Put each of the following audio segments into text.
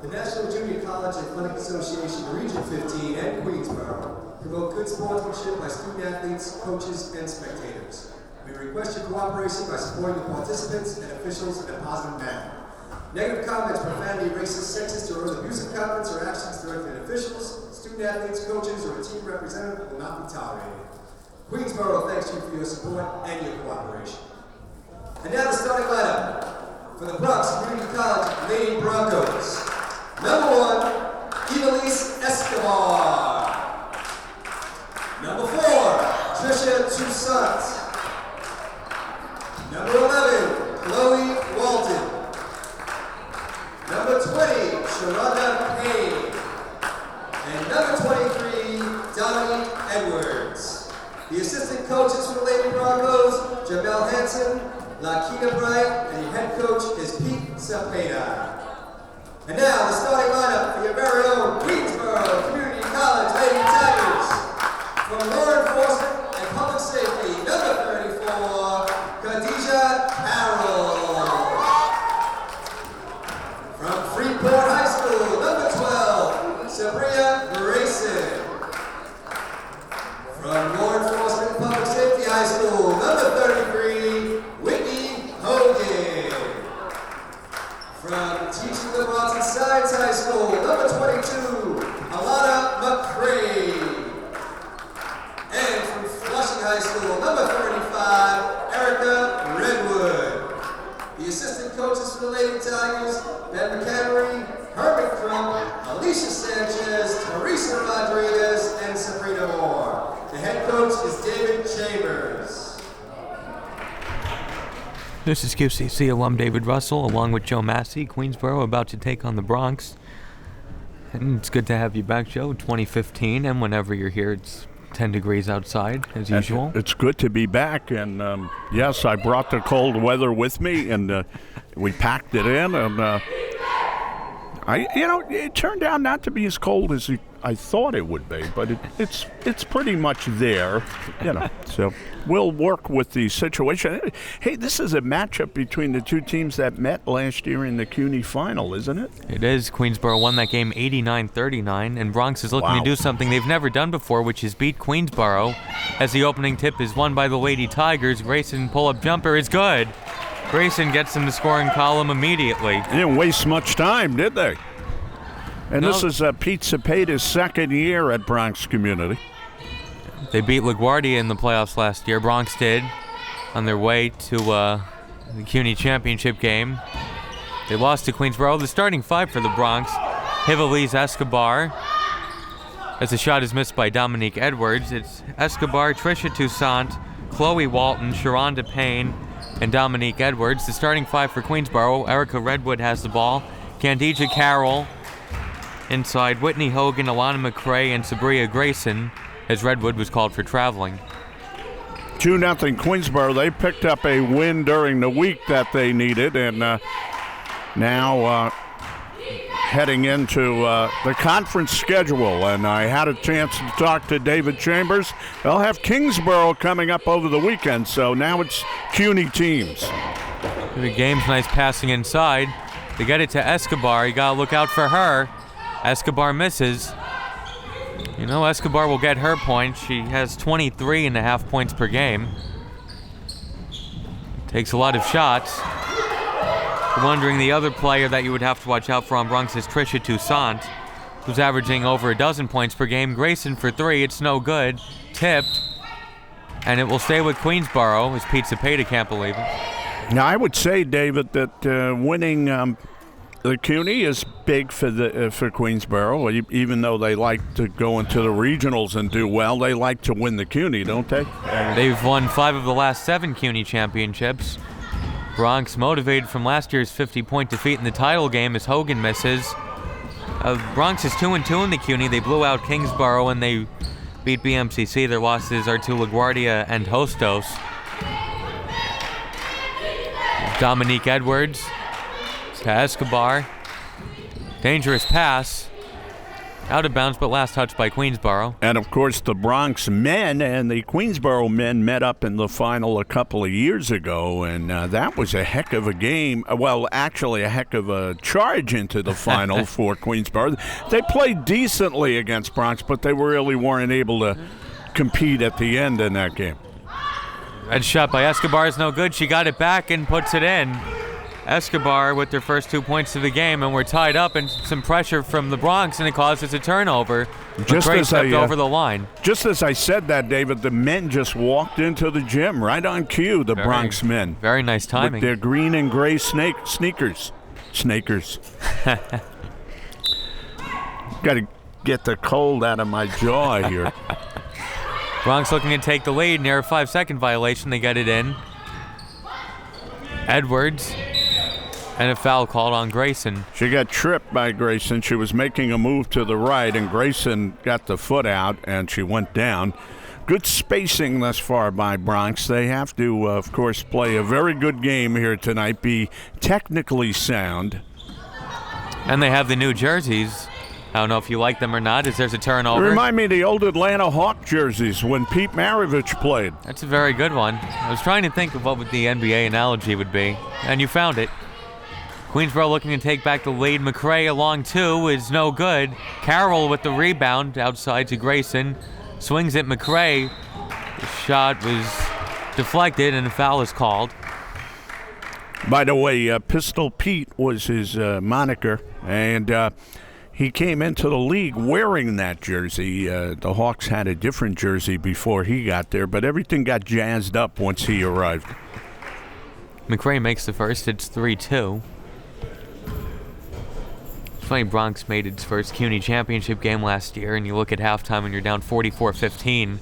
The National Junior College Athletic Association Region 15 and Queensborough promote good sportsmanship by student athletes, coaches, and spectators. We request your cooperation by supporting the participants and officials in a positive manner. Negative comments, profanity, racist, sexist, or other abusive comments or actions directed at officials, student athletes, coaches, or a team representative will not be tolerated. Queensborough thanks you for your support and your cooperation. And now the starting lineup for the Bronx Community College Lady Broncos. Number 1, Evelise Escobar. Number 4, Trisha Toussaint. Number 11, Chloe Walton. Number 20, Sharonda Payne. And number 23, Dominique Edwards. The assistant coaches for the Lady Broncos, Jamel Hansen, Lakina Bright, and the head coach is Pete Cepeda. And now the starting lineup for your very own Queensborough Community College Lady Tigers. From law enforcement and public safety, number 34, Khadijah Carroll. From Freeport High School, number 12, Sabria Grayson. From law enforcement and public safety high school, number 33, Whitney Hogan. From Teaching Liberty Science High School, number 22, Alana McCray. And from Flushing High School, number 35, Erica Redwood. The assistant coaches for the Lady Tigers, Ben McHenry, Herbert Crump, Alicia Sanchez, Teresa Rodriguez, and Sabrina Moore. The head coach is David Chambers. This is QCC alum David Russell, along with Joe Massey. Queensborough about to take on the Bronx. And it's good to have you back, Joe. 2015, and whenever you're here, it's 10 degrees outside, as usual. It's good to be back, and yes, I brought the cold weather with me, and we packed it in, and it turned out not to be as cold as I thought it would be, but it's pretty much there, so we'll work with the situation. Hey, this is a matchup between the two teams that met last year in the CUNY final, isn't it? It is. Queensborough won that game 89-39, and Bronx is looking to do something they've never done before, which is beat Queensborough, as the opening tip is won by the Lady Tigers. Grayson pull-up jumper is good. Grayson gets in the scoring column immediately. They didn't waste much time, did they? And This is Pete Cepeda's second year at Bronx Community. They beat LaGuardia in the playoffs last year. Bronx did, on their way to the CUNY championship game. They lost to Queensborough. The starting five for the Bronx: Evelise Escobar, as the shot is missed by Dominique Edwards. It's Escobar, Trisha Toussaint, Chloe Walton, Sharonda Payne, and Dominique Edwards. The starting five for Queensborough: Erica Redwood has the ball, Khadijah Carroll inside, Whitney Hogan, Alana McCray, and Sabria Grayson, as Redwood was called for traveling. 2-0 Queensborough. They picked up a win during the week that they needed, and now heading into the conference schedule. And I had a chance to talk to David Chambers. They'll have Kingsborough coming up over the weekend, so now it's CUNY teams. The game's nice passing inside. They get it to Escobar. You gotta look out for her. Escobar misses. Escobar will get her point. She has 23.5 points per game. Takes a lot of shots. You're wondering the other player that you would have to watch out for on Bronx is Trisha Toussaint, who's averaging over a dozen points per game. Grayson for three, it's no good. Tipped. And it will stay with Queensborough, as Pete Cepeda can't believe it. Now, I would say, David, that winning the CUNY is big for Queensborough. Even though they like to go into the regionals and do well, they like to win the CUNY, don't they? They've won 5 of the last 7 CUNY championships. Bronx motivated from last year's 50-point defeat in the title game as Hogan misses. Bronx is 2-2 in the CUNY. They blew out Kingsborough and they beat BMCC. Their losses are to LaGuardia and Hostos. Dominique Edwards to Escobar. Dangerous pass. Out of bounds, but last touch by Queensborough. And, of course, the Bronx men and the Queensborough men met up in the final a couple of years ago, and that was a heck of a game. Well, actually, a heck of a charge into the final for Queensborough. They played decently against Bronx, but they really weren't able to compete at the end in that game. Red shot by Escobar is no good. She got it back and puts it in. Escobar with their first 2 points of the game, and we're tied up, and some pressure from the Bronx, and it causes a turnover. McRae stepped over the line. Just as I said that, David, the men just walked into the gym right on cue, the Bronx men. Very nice timing. With their green and gray sneakers. Snakers. Got to get the cold out of my jaw here. Bronx looking to take the lead near a 5-second violation. They get it in. Edwards. And a foul called on Grayson. She got tripped by Grayson. She was making a move to the right, and Grayson got the foot out, and she went down. Good spacing thus far by Bronx. They have to, of course, play a very good game here tonight, be technically sound. And they have the new jerseys. I don't know if you like them or not, as there's a turnover. They remind me of the old Atlanta Hawk jerseys when Pete Maravich played. That's a very good one. I was trying to think of what the NBA analogy would be, and you found it. Queensborough looking to take back the lead. McRae along two is no good. Carroll with the rebound outside to Grayson. Swings at McRae. The shot was deflected and a foul is called. By the way, Pistol Pete was his moniker, and he came into the league wearing that jersey. The Hawks had a different jersey before he got there, but everything got jazzed up once he arrived. McRae makes the first. It's 3-2. Funny, Bronx made its first CUNY championship game last year, and you look at halftime and you're down 44-15.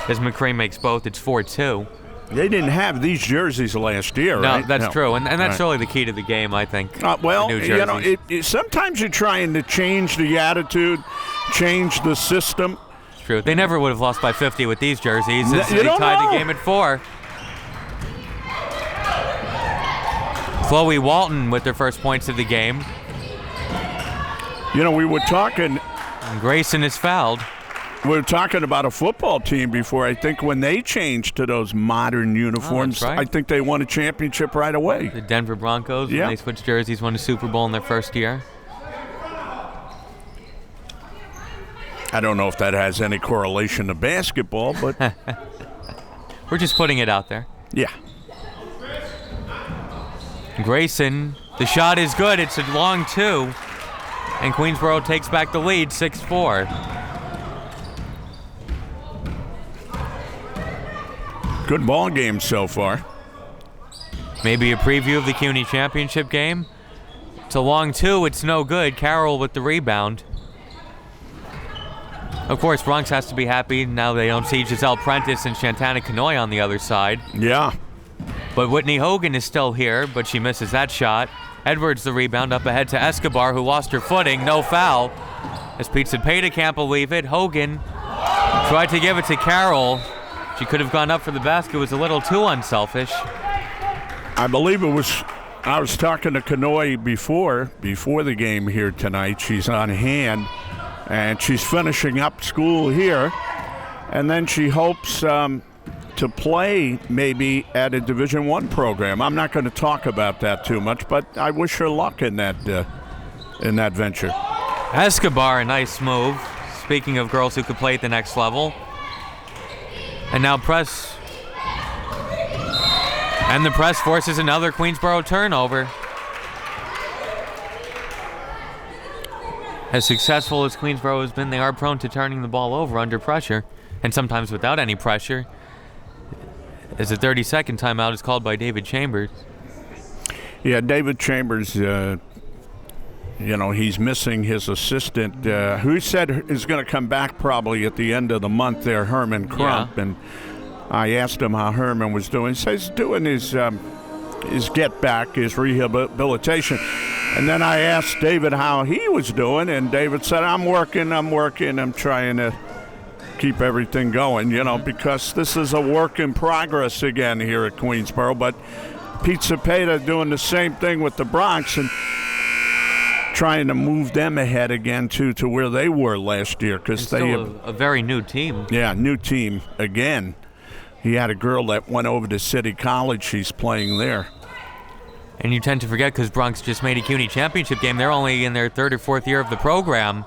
As McRae makes both, it's 4-2. They didn't have these jerseys last year, right? No, that's true, and that's really the key to the game, I think. Well, you know, sometimes you're trying to change the attitude, change the system. It's true. They never would have lost by 50 with these jerseys. They tied the game at 4. Chloe Walton with their first points of the game. You know, we were talking. And Grayson is fouled. We were talking about a football team before. I think when they changed to those modern uniforms, right. I think they won a championship right away. The Denver Broncos, when they switched jerseys, won a Super Bowl in their first year. I don't know if that has any correlation to basketball, but we're just putting it out there. Yeah. Grayson, the shot is good. It's a long 2. And Queensborough takes back the lead, 6-4. Good ball game so far. Maybe a preview of the CUNY championship game. It's a long 2. It's no good. Carroll with the rebound. Of course, Bronx has to be happy now they don't see Giselle Prentice and Shantana Canoy on the other side. Yeah. But Whitney Hogan is still here, but she misses that shot. Edwards the rebound up ahead to Escobar, who lost her footing. No foul. As Pete Cepeda can't believe it. Hogan tried to give it to Carroll. She could have gone up for the basket. It was a little too unselfish. I believe it was. I was talking to Canoy before the game here tonight. She's on hand, and she's finishing up school here. And then she hopes to play maybe at a Division I program. I'm not going to talk about that too much, but I wish her luck in that venture. Escobar, a nice move. Speaking of girls who could play at the next level. And now press. And the press forces another Queensborough turnover. As successful as Queensborough has been, they are prone to turning the ball over under pressure, and sometimes without any pressure. As a 30-second timeout is called by David Chambers. Yeah, David Chambers, he's missing his assistant, who said is going to come back probably at the end of the month there, Herman Crump. Yeah. And I asked him how Herman was doing. He says he's doing his get back, his rehabilitation. And then I asked David how he was doing, and David said, I'm working, I'm trying to keep everything going, because this is a work in progress again here at Queensborough. But Pete Cepeda doing the same thing with the Bronx and trying to move them ahead again to where they were last year, because they still a very new team. Yeah, new team again. He had a girl that went over to City College. She's playing there. And you tend to forget because Bronx just made a CUNY championship game. They're only in their third or fourth year of the program.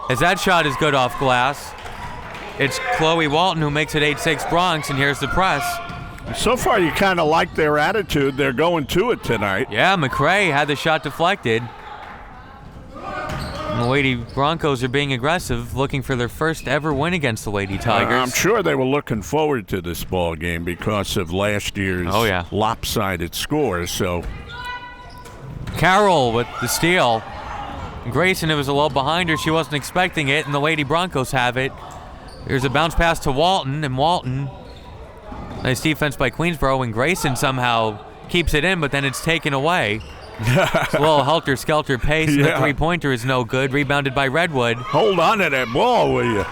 As that shot is good off glass, it's Chloe Walton who makes it 8-6 Bronx, and here's the press. So far, you kind of like their attitude. They're going to it tonight. Yeah, McCrae had the shot deflected. And the Lady Broncos are being aggressive, looking for their first ever win against the Lady Tigers. I'm sure they were looking forward to this ball game because of last year's lopsided scores. So Carroll with the steal. Grayson, it was a low behind her. She wasn't expecting it, and the Lady Broncos have it. There's a bounce pass to Walton, and Walton, nice defense by Queensborough, and Grayson somehow keeps it in, but then it's taken away. It's a little helter-skelter pace, and the three-pointer is no good. Rebounded by Redwood. Hold on to that ball, will you?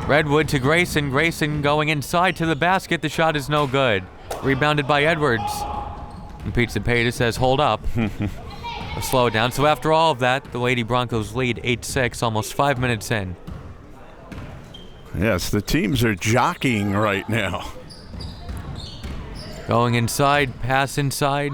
Redwood to Grayson. Grayson going inside to the basket. The shot is no good. Rebounded by Edwards. And Pizza Peta says, hold up. Slow it down. So after all of that, the Lady Broncos lead 8-6, almost 5 minutes in. Yes, the teams are jockeying right now. Going inside, pass inside.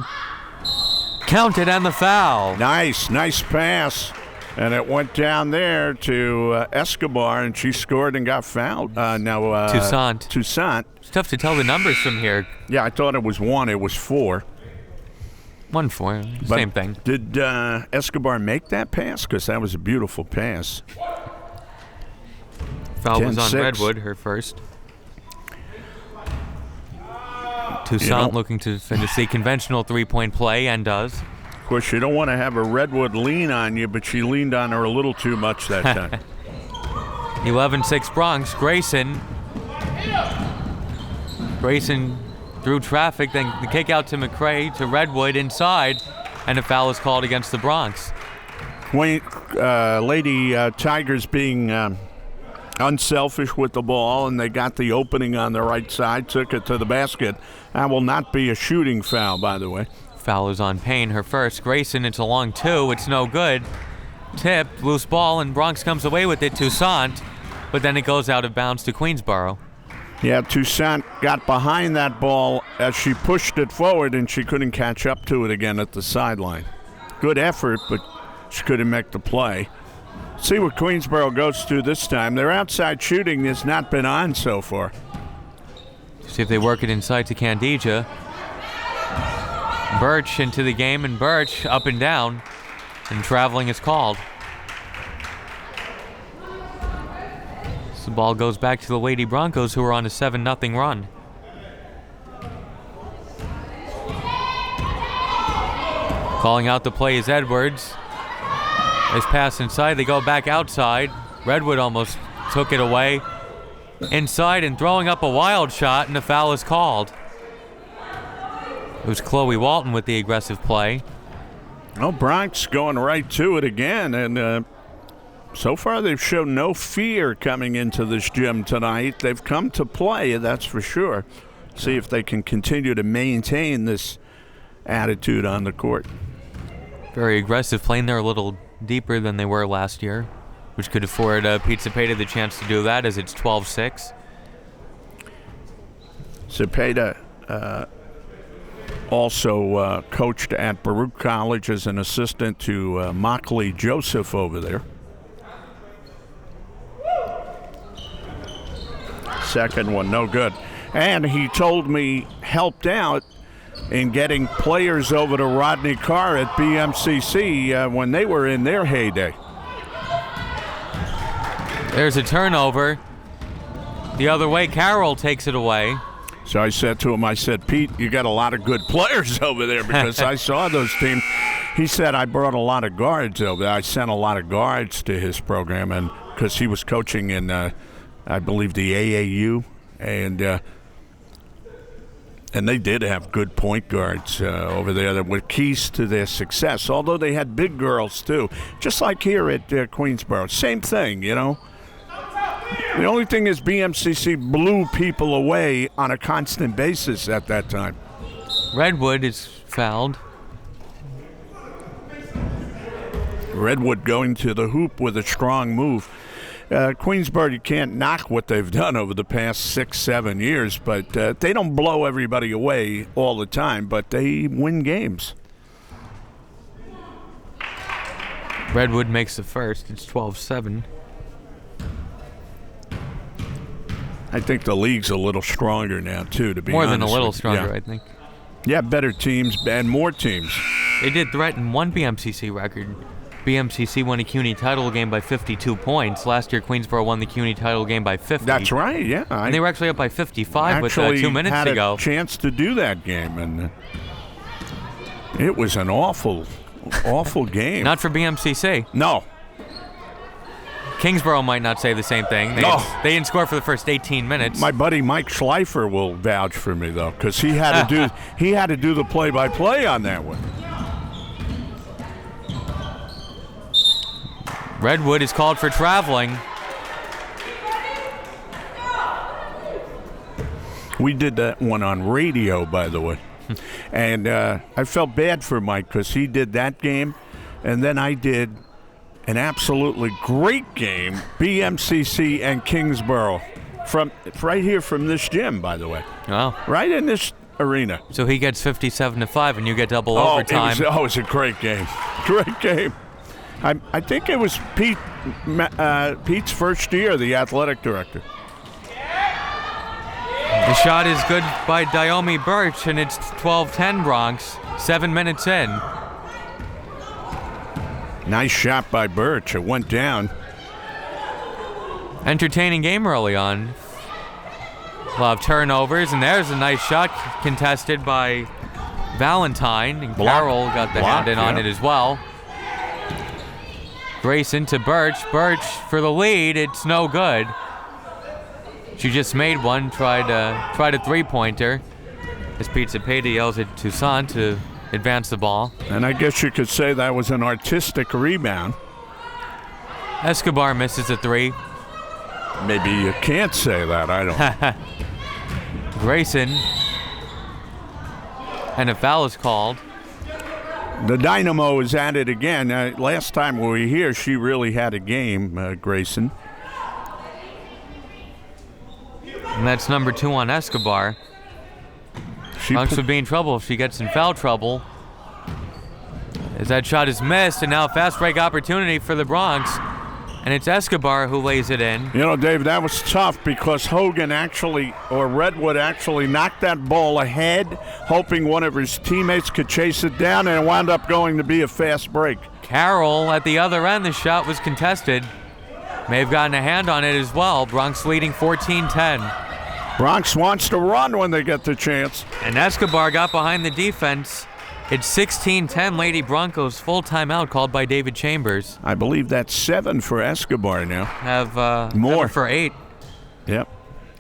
Counted and the foul. Nice pass. And it went down there to Escobar, and she scored and got fouled. Toussaint. It's tough to tell the numbers from here. Yeah, I thought it was 1. It was 4. 1-4, same thing. Did Escobar make that pass? Because that was a beautiful pass. Foul was on Redwood, her first. Toussaint looking to finish the conventional three-point play, and does. Of course, you don't want to have a Redwood lean on you, but she leaned on her a little too much that time. 11-6 Bronx. Grayson through traffic, then the kick out to McCrae, to Redwood inside, and a foul is called against the Bronx. Lady Tigers being unselfish with the ball, and they got the opening on the right side, took it to the basket. That will not be a shooting foul, by the way. Foul is on Payne, her first. Grayson, it's a long 2. It's no good. Tipped, loose ball, and Bronx comes away with it. Toussaint, but then it goes out of bounds to Queensborough. Yeah, Toussaint got behind that ball as she pushed it forward, and she couldn't catch up to it again at the sideline. Good effort, but she couldn't make the play. See what Queensborough goes to this time. Their outside shooting has not been on so far. See if they work it inside to Candeja. Birch into the game, and Birch up and down, and traveling is called. So the ball goes back to the Lady Broncos, who are on a 7-0 run. Calling out the play is Edwards. Nice pass inside. They go back outside. Redwood almost took it away. Inside and throwing up a wild shot, and the foul is called. It was Chloe Walton with the aggressive play. Well, Bronx going right to it again, and so far they've shown no fear coming into this gym tonight. They've come to play, that's for sure. See if they can continue to maintain this attitude on the court. Very aggressive, playing there a little deeper than they were last year, which could afford Pete Cepeda the chance to do that, as it's 12-6. Cepeda also coached at Baruch College as an assistant to Mockley Joseph over there. Second one, no good. And he told me helped out in getting players over to Rodney Carr at BMCC when they were in their heyday. There's a turnover. The other way, Carroll takes it away. So I said to him, Pete, you got a lot of good players over there, because I saw those teams. He said, I brought a lot of guards over there. I sent a lot of guards to his program, and because he was coaching in, I believe, the AAU, and they did have good point guards over there that were keys to their success, although they had big girls too, just like here at Queensborough. Same thing, you know. The only thing is BMCC blew people away on a constant basis at that time. Redwood is fouled. Redwood going to the hoop with a strong move. Queensborough, you can't knock what they've done over the past 6-7 years, but they don't blow everybody away all the time, but they win games. Redwood makes the first. It's 12-7. I think the league's a little stronger now, too, to be honest. More than a little with you. stronger, Yeah. I think. Yeah, better teams and more teams. They did threaten one BMCC record. BMCC won a CUNY title game by 52 points. Last year, Queensborough won the CUNY title game by 50. That's right, yeah. And they were actually up by 55 with 2 minutes had to go. a chance to do that game, and it was an awful game. Not for BMCC. No. Kingsborough might not say the same thing. They didn't score for the first 18 minutes. My buddy Mike Schleifer will vouch for me though, because he had to do the play-by-play on that one. Redwood is called for traveling. We did that one on radio, by the way, and I felt bad for Mike because he did that game, and then I did an absolutely great game, BMCC and Kingsborough, from right here from this gym, by the way. Wow. Right in this arena. So he gets 57-5, and you get double overtime. It was a great game. Great game. I think it was Pete's first year, the athletic director. The shot is good by Diomi Birch, and it's 12-10 Bronx, 7 minutes in. Nice shot by Birch. It went down. Entertaining game early on. A lot of turnovers, and there's a nice shot contested by Valentine, and Carroll got the hand in on it as well. Grayson to Birch. Birch for the lead. It's no good. She just made one. Tried a three-pointer. As Pete Cepeda yells at Toussaint to advance the ball. And I guess you could say that was an artistic rebound. Escobar misses a three. Maybe you can't say that. I don't. Grayson. And a foul is called. The Dynamo is at it again. Last time we were here, she really had a game, Grayson. And that's number 2 on Escobar. Bronx would be in trouble if she gets in foul trouble. As that shot is missed, and now fast break opportunity for the Bronx. And it's Escobar who lays it in. You know, Dave, that was tough because Redwood actually knocked that ball ahead, hoping one of his teammates could chase it down, and it wound up going to be a fast break. Carroll at the other end, the shot was contested. May have gotten a hand on it as well. Bronx leading 14-10. Bronx wants to run when they get the chance. And Escobar got behind the defense. It's 16-10 Lady Broncos. Full timeout called by David Chambers. I believe that's 7 for Escobar now. Have more for 8. Yep.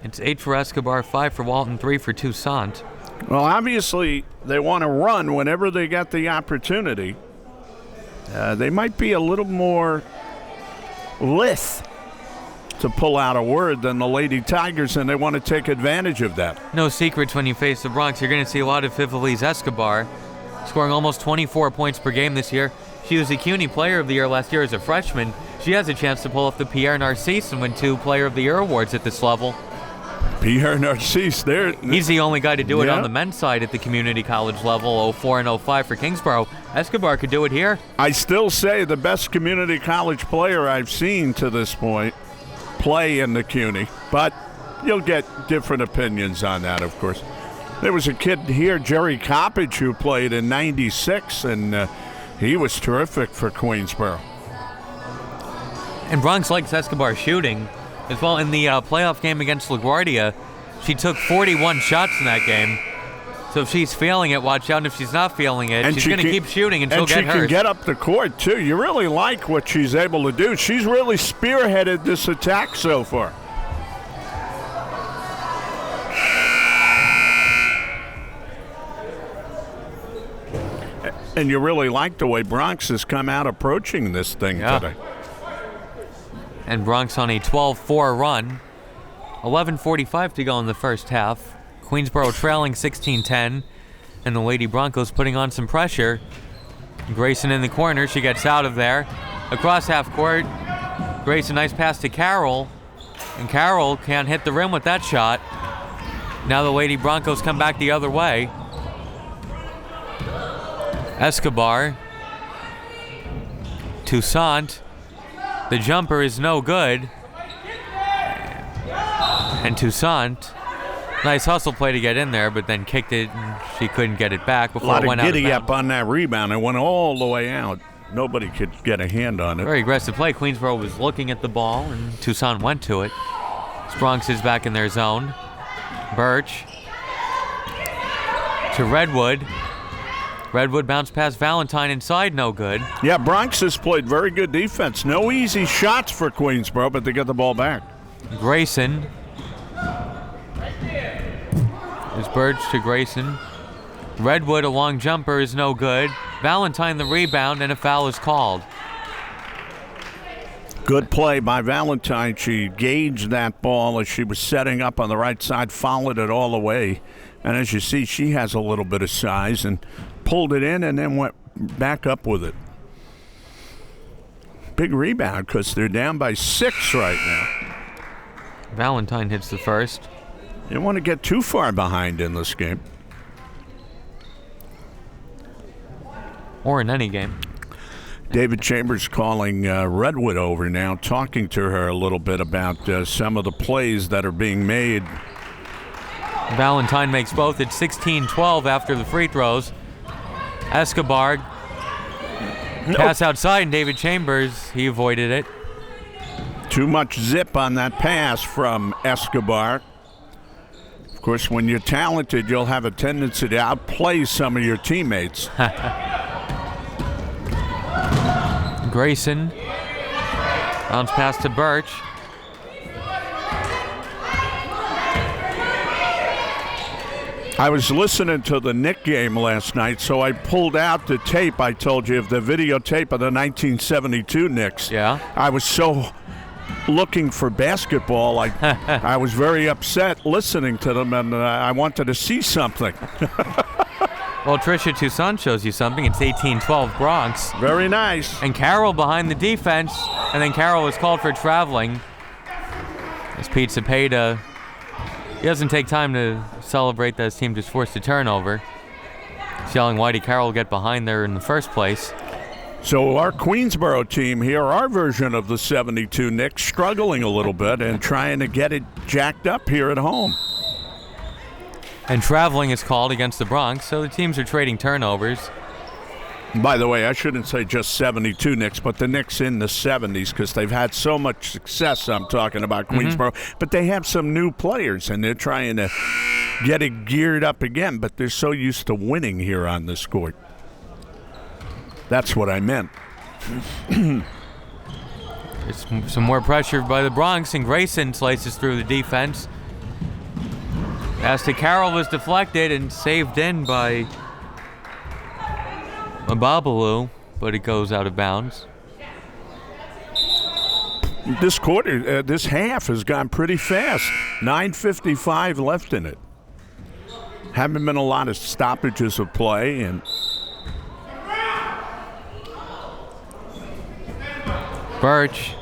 It's 8 for Escobar, 5 for Walton, 3 for Toussaint. Well, obviously, they want to run whenever they get the opportunity. They might be a little more lith to pull out a word than the Lady Tigers, and they want to take advantage of that. No secrets when you face the Bronx. You're going to see a lot of Fifilise Escobar, scoring almost 24 points per game this year. She was the CUNY Player of the Year last year as a freshman. She has a chance to pull off the Pierre Narcisse and win 2 Player of the Year awards at this level. Pierre Narcisse, there. He's the only guy to do it on the men's side at the community college level, 04 and 05 for Kingsborough. Escobar could do it here. I still say the best community college player I've seen to this point play in the CUNY, but you'll get different opinions on that, of course. There was a kid here, Jerry Coppage, who played in '96, and he was terrific for Queensborough. And Bronx likes Escobar shooting as well. In the playoff game against LaGuardia, she took 41 shots in that game. So if she's feeling it, watch out. And if she's not feeling it, she's going to keep shooting and she'll get hers. And she can get up the court, too. You really like what she's able to do. She's really spearheaded this attack so far. And you really like the way Bronx has come out approaching this thing today. And Bronx on a 12-4 run. 11:45 to go in the first half. Queensborough trailing 16-10. And the Lady Broncos putting on some pressure. Grayson in the corner. She gets out of there. across half court. Grayson, nice pass to Carroll. And Carroll can't hit the rim with that shot. Now the Lady Broncos come back the other way. Escobar. Toussaint. The jumper is no good. And Toussaint, nice hustle play to get in there, but then kicked it and she couldn't get it back before it went out of bounds. A lot of giddy up on that rebound. It went all the way out. Nobody could get a hand on it. Very aggressive play. Queensborough was looking at the ball and Toussaint went to it. Bronx is back in their zone. Birch to Redwood. Redwood bounced past Valentine inside, no good. Yeah, Bronx has played very good defense. No easy shots for Queensborough, but they get the ball back. Grayson. It's Birch to Grayson. Redwood, a long jumper, is no good. Valentine the rebound, and a foul is called. Good play by Valentine. She gauged that ball as she was setting up on the right side, followed it all the way. And as you see, she has a little bit of size and pulled it in and then went back up with it. Big rebound because they're down by 6 right now. Valentine hits the first. You don't want to get too far behind in this game. Or in any game. David Chambers calling Redwood over now, talking to her a little bit about some of the plays that are being made. Valentine makes both at 16-12 after the free throws. Escobar, pass outside, and David Chambers, he avoided it. Too much zip on that pass from Escobar. Of course, when you're talented, you'll have a tendency to outplay some of your teammates. Grayson, bounce pass to Birch. I was listening to the Knick game last night, so I pulled out the tape I told you of the videotape of the 1972 Knicks. Yeah. I was so looking for basketball, I was very upset listening to them, and I wanted to see something. Well, Tricia Toussaint shows you something. It's 18-12 Bronx. Very nice. And Carroll behind the defense, and then Carroll was called for traveling. As Pete Cepeda, he doesn't take time to celebrate that his team just forced a turnover. He's yelling, why did Carroll get behind there in the first place? So our Queensborough team here, our version of the 72 Knicks, struggling a little bit and trying to get it jacked up here at home. And traveling is called against the Bronx, so the teams are trading turnovers. By the way, I shouldn't say just 72 Knicks, but the Knicks in the 70s, because they've had so much success, I'm talking about Queensborough. But they have some new players, and they're trying to get it geared up again, but they're so used to winning here on this court. That's what I meant. It's some more pressure by the Bronx, and Grayson slices through the defense. Pass to Carroll was deflected and saved in by Babalu, but it goes out of bounds. This quarter, this half has gone pretty fast. 9:55 left in it. Haven't been a lot of stoppages of play, and Birch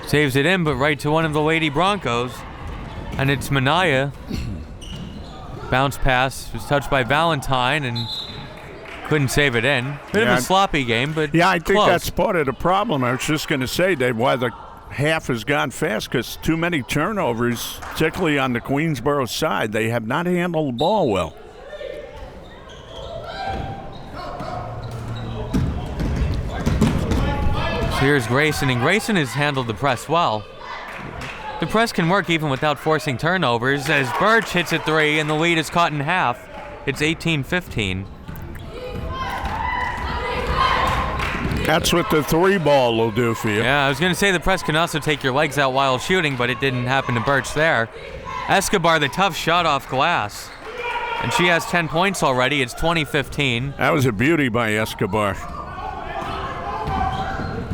saves it in, but right to one of the Lady Broncos. And it's Minaya. Bounce pass was touched by Valentine and couldn't save it in. Bit of a sloppy game, but yeah, I think close. that's part of the problem. I was just going to say, Dave, why the half has gone fast, because too many turnovers, particularly on the Queensborough side. They have not handled the ball well. So here's Grayson, and Grayson has handled the press well. The press can work even without forcing turnovers, as Birch hits a three and the lead is cut in half. It's 18-15. That's what the three ball will do for you. Yeah, I was going to say the press can also take your legs out while shooting, but it didn't happen to Birch there. Escobar, the tough shot off glass. And she has 10 points already. It's 20-15. That was a beauty by Escobar.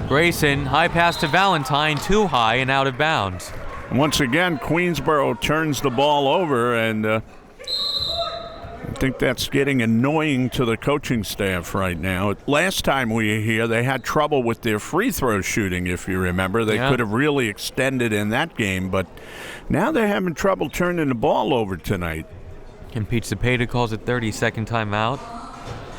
Grayson, high pass to Valentine, too high and out of bounds. Once again, Queensborough turns the ball over, and I think that's getting annoying to the coaching staff right now. Last time we were here, they had trouble with their free throw shooting, if you remember. They could have really extended in that game, but now they're having trouble turning the ball over tonight. And Pete Cepeda calls it 30-second timeout.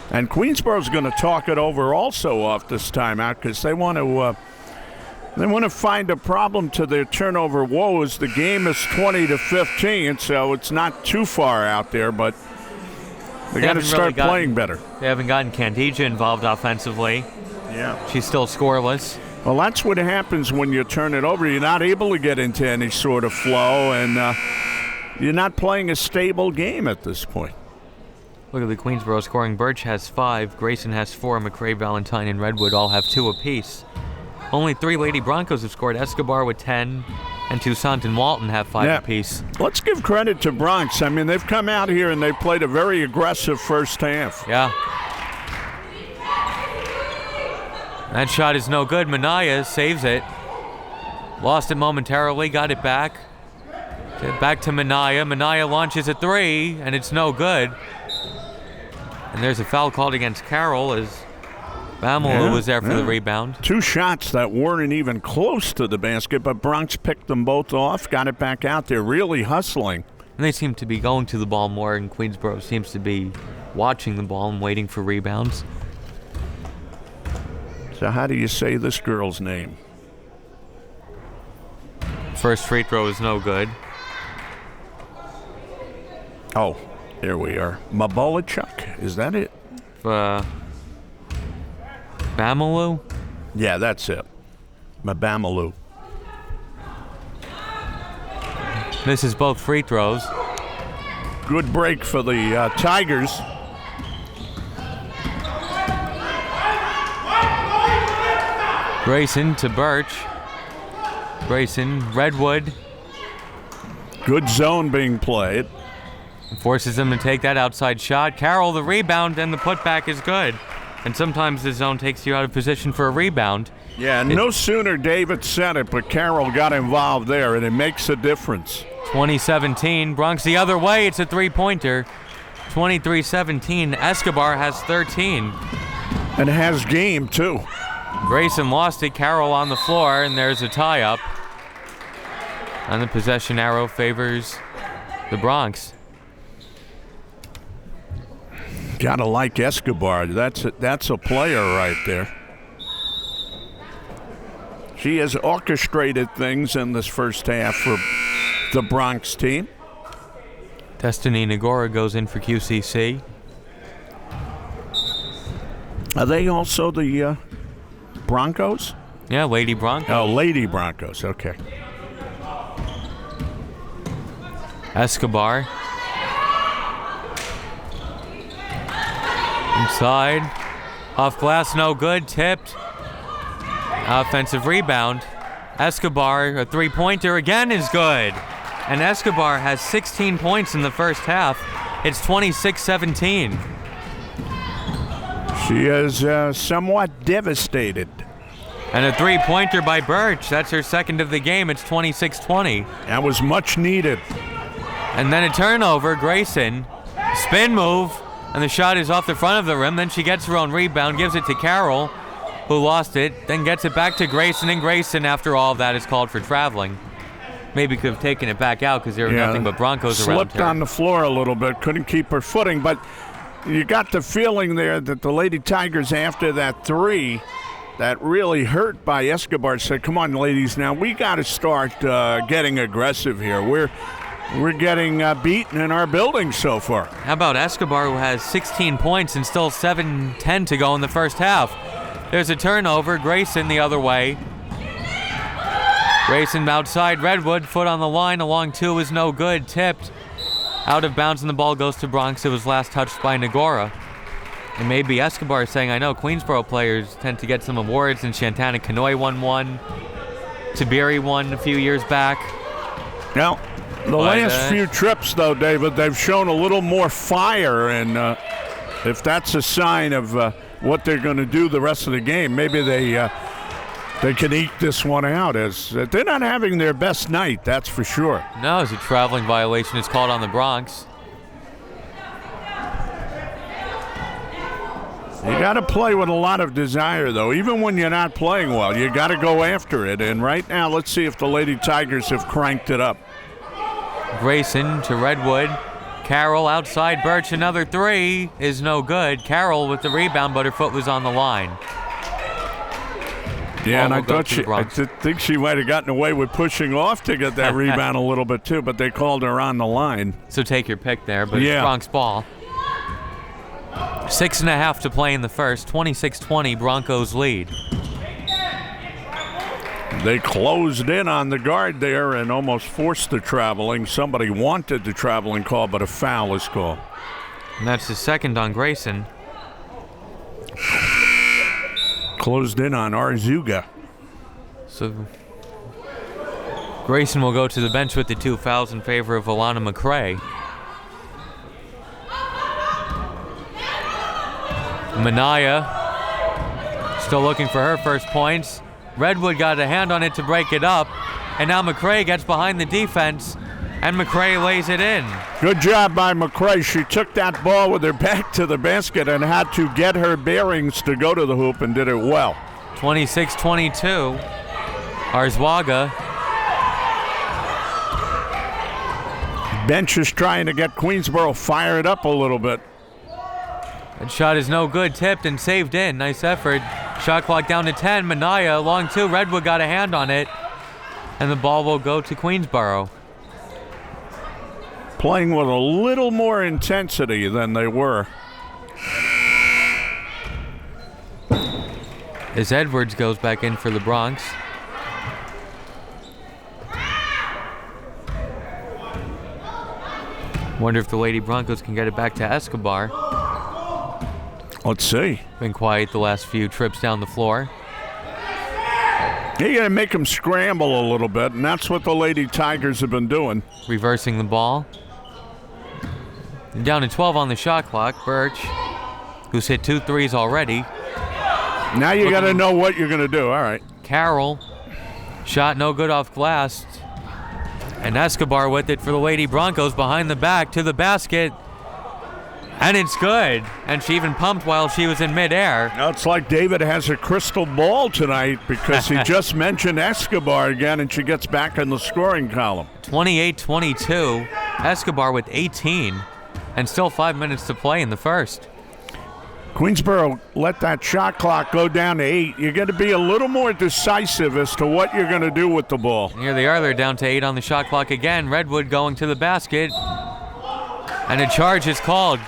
And Queensborough's going to talk it over also off this timeout because they want to find a problem to their turnover woes. The game is 20-15, so it's not too far out there, but they got to start playing better. They haven't gotten Candija involved offensively. Yeah. She's still scoreless. Well, that's what happens when you turn it over. You're not able to get into any sort of flow, and you're not playing a stable game at this point. Look at the Queensborough scoring. Birch has 5, Grayson has 4, McRae, Valentine, and Redwood all have 2 apiece. Only 3 Lady Broncos have scored. Escobar with 10, and Toussaint and Walton have 5 apiece. Let's give credit to Bronx. I mean, they've come out here and they've played a very aggressive first half. Yeah. That shot is no good. Minaya saves it. Lost it momentarily, got it back. Back to Minaya. Minaya launches a 3, and it's no good. And there's a foul called against Carroll as Bamelu was there for the rebound. 2 shots that weren't even close to the basket, but Bronx picked them both off, got it back out there, really hustling. And they seem to be going to the ball more, and Queensborough seems to be watching the ball and waiting for rebounds. So how do you say this girl's name? First free throw is no good. Oh, there we are. Mabolichuk, is that it? Bamelu? Yeah, that's it. Mabamelu. Misses both free throws. Good break for the Tigers. Grayson to Birch. Grayson, Redwood. Good zone being played. Forces them to take that outside shot. Carroll, the rebound, and the putback is good. And sometimes the zone takes you out of position for a rebound. Yeah, no sooner David said it, but Carroll got involved there, and it makes a difference. 20-17, Bronx the other way. It's a three-pointer. 23-17, Escobar has 13. And has game, too. Grayson lost it, Carroll on the floor, and there's a tie-up. And the possession arrow favors the Bronx. Gotta like Escobar. That's a player right there. She has orchestrated things in this first half for the Bronx team. Destiny Nagora goes in for QCC. Are they also the Broncos? Yeah, Lady Broncos. Oh, Lady Broncos, okay. Escobar. Inside. Off glass, no good. Tipped. Offensive rebound. Escobar, a three-pointer again is good. And Escobar has 16 points in the first half. It's 26-17. She is somewhat devastated. And a three-pointer by Birch. That's her second of the game. It's 26-20. That was much needed. And then a turnover. Grayson. Spin move. And the shot is off the front of the rim. Then she gets her own rebound, gives it to Carroll, who lost it, then gets it back to Grayson. And Grayson, after all of that, is called for traveling. Maybe could have taken it back out because there were nothing but Broncos around her. Slipped on the floor a little bit, couldn't keep her footing. But you got the feeling there that the Lady Tigers, after that three, that really hurt by Escobar, said, come on, ladies, now we got to start getting aggressive here. We're getting beaten in our building so far. How about Escobar, who has 16 points and still 7-10 to go in the first half? There's a turnover. Grayson the other way. Grayson outside. Redwood, foot on the line. Along two is no good. Tipped. Out of bounds, and the ball goes to Bronx. It was last touched by Nagora. And maybe Escobar saying, I know Queensborough players tend to get some awards, and Shantana Kanoy won one. Tiberi won a few years back. Now, the last few trips, though, David, they've shown a little more fire, and if that's a sign of what they're going to do the rest of the game, maybe they can eke this one out. As they're not having their best night, that's for sure. No, as a traveling violation is called on the Bronx. You got to play with a lot of desire, though. Even when you're not playing well, you got to go after it. And right now, let's see if the Lady Tigers have cranked it up. Grayson to Redwood. Carroll outside Birch. Another three is no good. Carroll with the rebound, but her foot was on the line. Yeah, and I think she might have gotten away with pushing off to get that rebound a little bit, too, but they called her on the line. So take your pick there, but it's Bronx ball. 6.5 to play in the first. 26-20, Broncos lead. They closed in on the guard there and almost forced the traveling. Somebody wanted the traveling call, but a foul is called. And that's the second on Grayson. Closed in on Arzuga. So Grayson will go to the bench with the 2 fouls in favor of Alana McCray. Manaya still looking for her first points. Redwood got a hand on it to break it up, and now McCray gets behind the defense, and McCray lays it in. Good job by McCray. She took that ball with her back to the basket and had to get her bearings to go to the hoop and did it well. 26-22, Arzwaga. Bench is trying to get Queensborough fired up a little bit. That shot is no good, tipped and saved in. Nice effort. Shot clock down to 10. Manaya long 2. Redwood got a hand on it, and the ball will go to Queensborough. Playing with a little more intensity than they were. As Edwards goes back in for the Bronx. Wonder if the Lady Broncos can get it back to Escobar. Let's see. Been quiet the last few trips down the floor. You got to make them scramble a little bit, and that's what the Lady Tigers have been doing. Reversing the ball. Down to 12 on the shot clock. Birch, who's hit 2 threes already. Now you got to know what you're going to do. All right. Carroll, shot no good off glass. And Escobar with it for the Lady Broncos behind the back to the basket. And it's good. And she even pumped while she was in midair. Now it's like David has a crystal ball tonight because he just mentioned Escobar again, and she gets back in the scoring column. 28-22. Escobar with 18. And still 5 minutes to play in the first. Queensborough let that shot clock go down to 8. You're going to be a little more decisive as to what you're going to do with the ball. Here they are. They're down to 8 on the shot clock again. Redwood going to the basket. And a charge is called.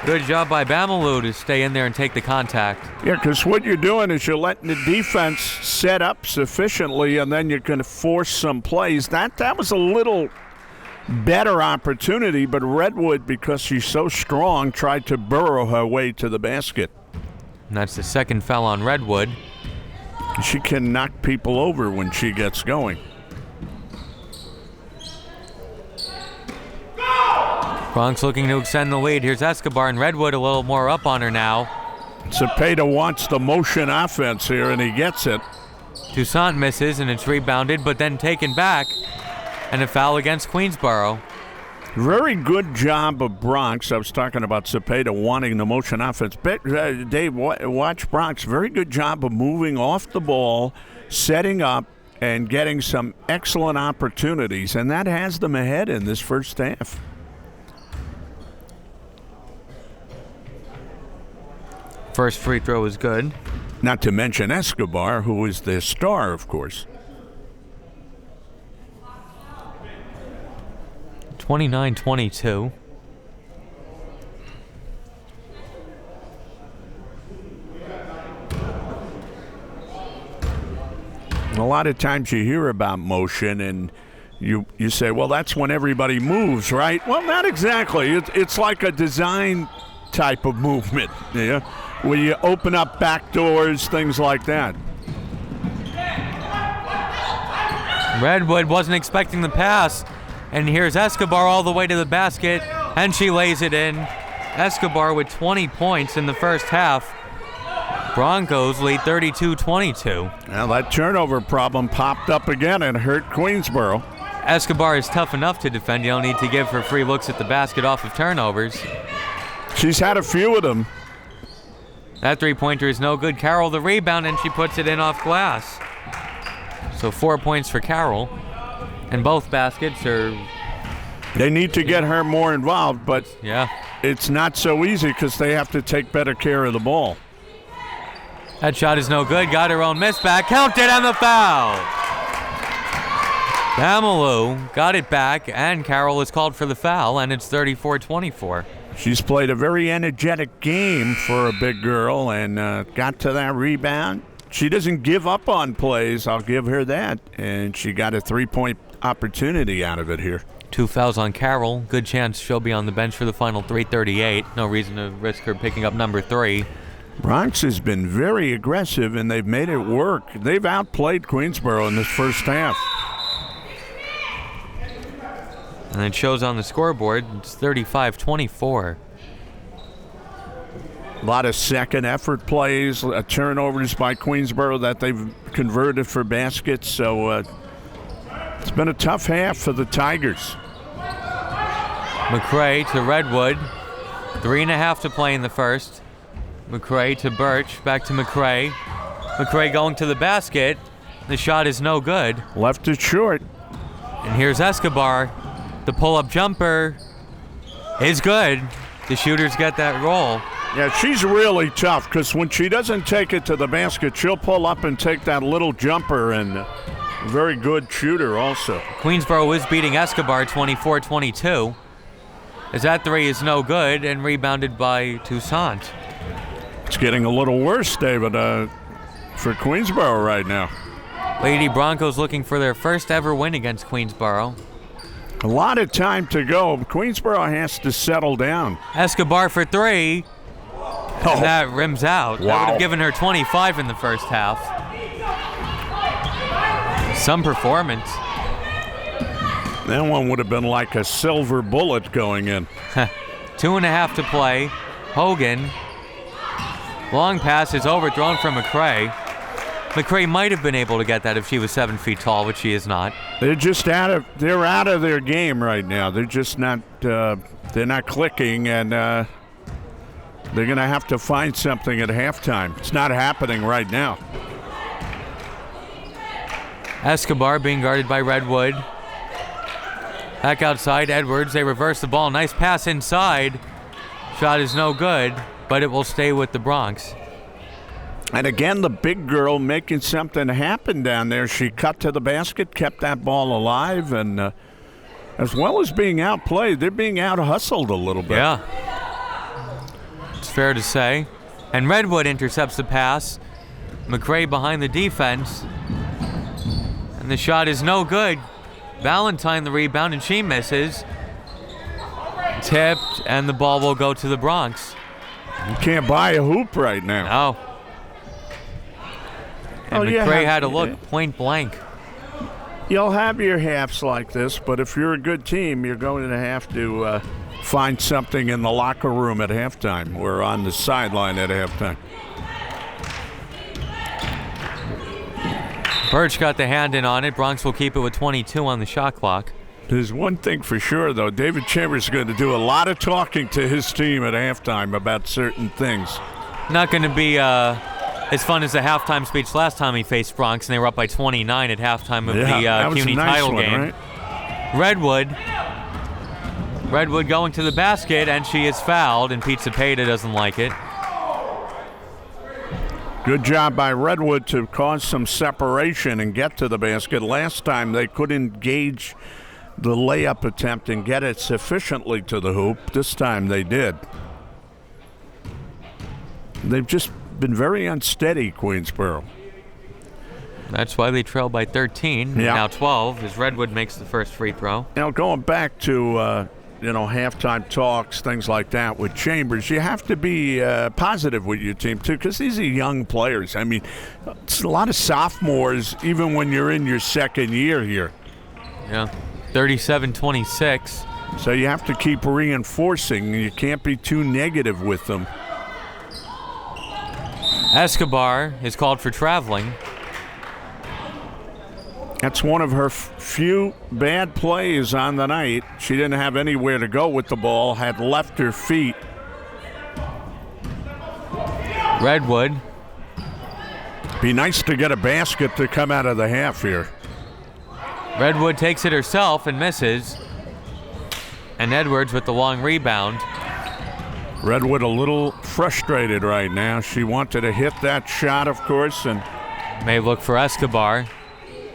Good job by Bamalu to stay in there and take the contact. Yeah, because what you're doing is you're letting the defense set up sufficiently, and then you're going to force some plays. That was a little better opportunity, but Redwood, because she's so strong, tried to burrow her way to the basket. And that's the second foul on Redwood. She can knock people over when she gets going. Bronx looking to extend the lead. Here's Escobar, and Redwood a little more up on her now. Cepeda wants the motion offense here, and he gets it. Toussaint misses, and it's rebounded, but then taken back. And a foul against Queensborough. Very good job of Bronx. I was talking about Cepeda wanting the motion offense. Dave, watch Bronx. Very good job of moving off the ball, setting up, and getting some excellent opportunities. And that has them ahead in this first half. First free throw is good. Not to mention Escobar, who is the star, of course. 29-22. A lot of times you hear about motion and you say, well, that's when everybody moves, right? Well, not exactly. It's like a design type of movement, yeah, where you open up back doors, things like that. Redwood wasn't expecting the pass. And here's Escobar all the way to the basket, and she lays it in. Escobar with 20 points in the first half. Broncos lead 32-22. Well, that turnover problem popped up again and hurt Queensborough. Escobar is tough enough to defend. You don't need to give her free looks at the basket off of turnovers. She's had a few of them. That three-pointer is no good. Carroll the rebound, and she puts it in off glass. So 4 points for Carroll. And both baskets are... They need to get her more involved, but yeah, it's not so easy because they have to take better care of the ball. That shot is no good. Got her own miss back. Counted and the foul. Bamalu got it back, and Carroll is called for the foul, and it's 34-24. She's played a very energetic game for a big girl and got to that rebound. She doesn't give up on plays, I'll give her that. And she got a three-point opportunity out of it here. 2 fouls on Carroll. Good chance she'll be on the bench for the final 3:38. No reason to risk her picking up number 3. Bronx has been very aggressive, and they've made it work. They've outplayed Queensborough in this first half. And it shows on the scoreboard, it's 35-24. A lot of second effort plays, turnovers by Queensborough that they've converted for baskets. So it's been a tough half for the Tigers. McCray to Redwood. 3.5 to play in the first. McCray to Birch. Back to McCray. McCray going to the basket. The shot is no good. Left it short. And here's Escobar. The pull-up jumper is good. The shooters get that roll. Yeah, she's really tough because when she doesn't take it to the basket, she'll pull up and take that little jumper, and very good shooter also. Queensborough is beating Escobar 24-22. As that three is no good and rebounded by Toussaint. It's getting a little worse, David, for Queensborough right now. Lady Broncos looking for their first ever win against Queensborough. A lot of time to go. Queensborough has to settle down. Escobar for 3. And that rims out. Wow. That would have given her 25 in the first half. Some performance. That one would have been like a silver bullet going in. 2.5 to play. Hogan. Long pass is overthrown from McCray. McCray might have been able to get that if she was 7 feet tall, but she is not. They're just out of their game right now. They're just not they're not clicking, and they're going to have to find something at halftime. It's not happening right now. Escobar being guarded by Redwood. Back outside, Edwards. They reverse the ball. Nice pass inside. Shot is no good, but it will stay with the Bronx. And again, the big girl making something happen down there. She cut to the basket, kept that ball alive, and as well as being outplayed, they're being out-hustled a little bit. Yeah. It's fair to say. And Redwood intercepts the pass. McCray behind the defense. And the shot is no good. Valentine the rebound, and she misses. Tipped, and the ball will go to the Bronx. You can't buy a hoop right now. No. And McCray had a look point blank. You'll have your halves like this, but if you're a good team, you're going to have to find something in the locker room at halftime or on the sideline at halftime. Birch got the hand in on it. Bronx will keep it with 22 on the shot clock. There's one thing for sure, though. David Chambers is going to do a lot of talking to his team at halftime about certain things. Not going to be as fun as the halftime speech last time he faced Bronx, and they were up by 29 at halftime of the CUNY title game. Right? Redwood going to the basket, and she is fouled, and Pete Cepeda doesn't like it. Good job by Redwood to cause some separation and get to the basket. Last time they couldn't gauge the layup attempt and get it sufficiently to the hoop. This time they did. They've just been very unsteady, Queensborough. That's why they trail by 13, now 12, as Redwood makes the first free throw. Now, going back to halftime talks, things like that with Chambers, you have to be positive with your team too, because these are young players. I mean, it's a lot of sophomores, even when you're in your second year here. Yeah, 37-26. So you have to keep reinforcing. You can't be too negative with them. Escobar is called for traveling. That's one of her few bad plays on the night. She didn't have anywhere to go with the ball, had left her feet. Redwood. Be nice to get a basket to come out of the half here. Redwood takes it herself and misses. And Edwards with the long rebound. Redwood a little frustrated right now. She wanted to hit that shot, of course, and may look for Escobar.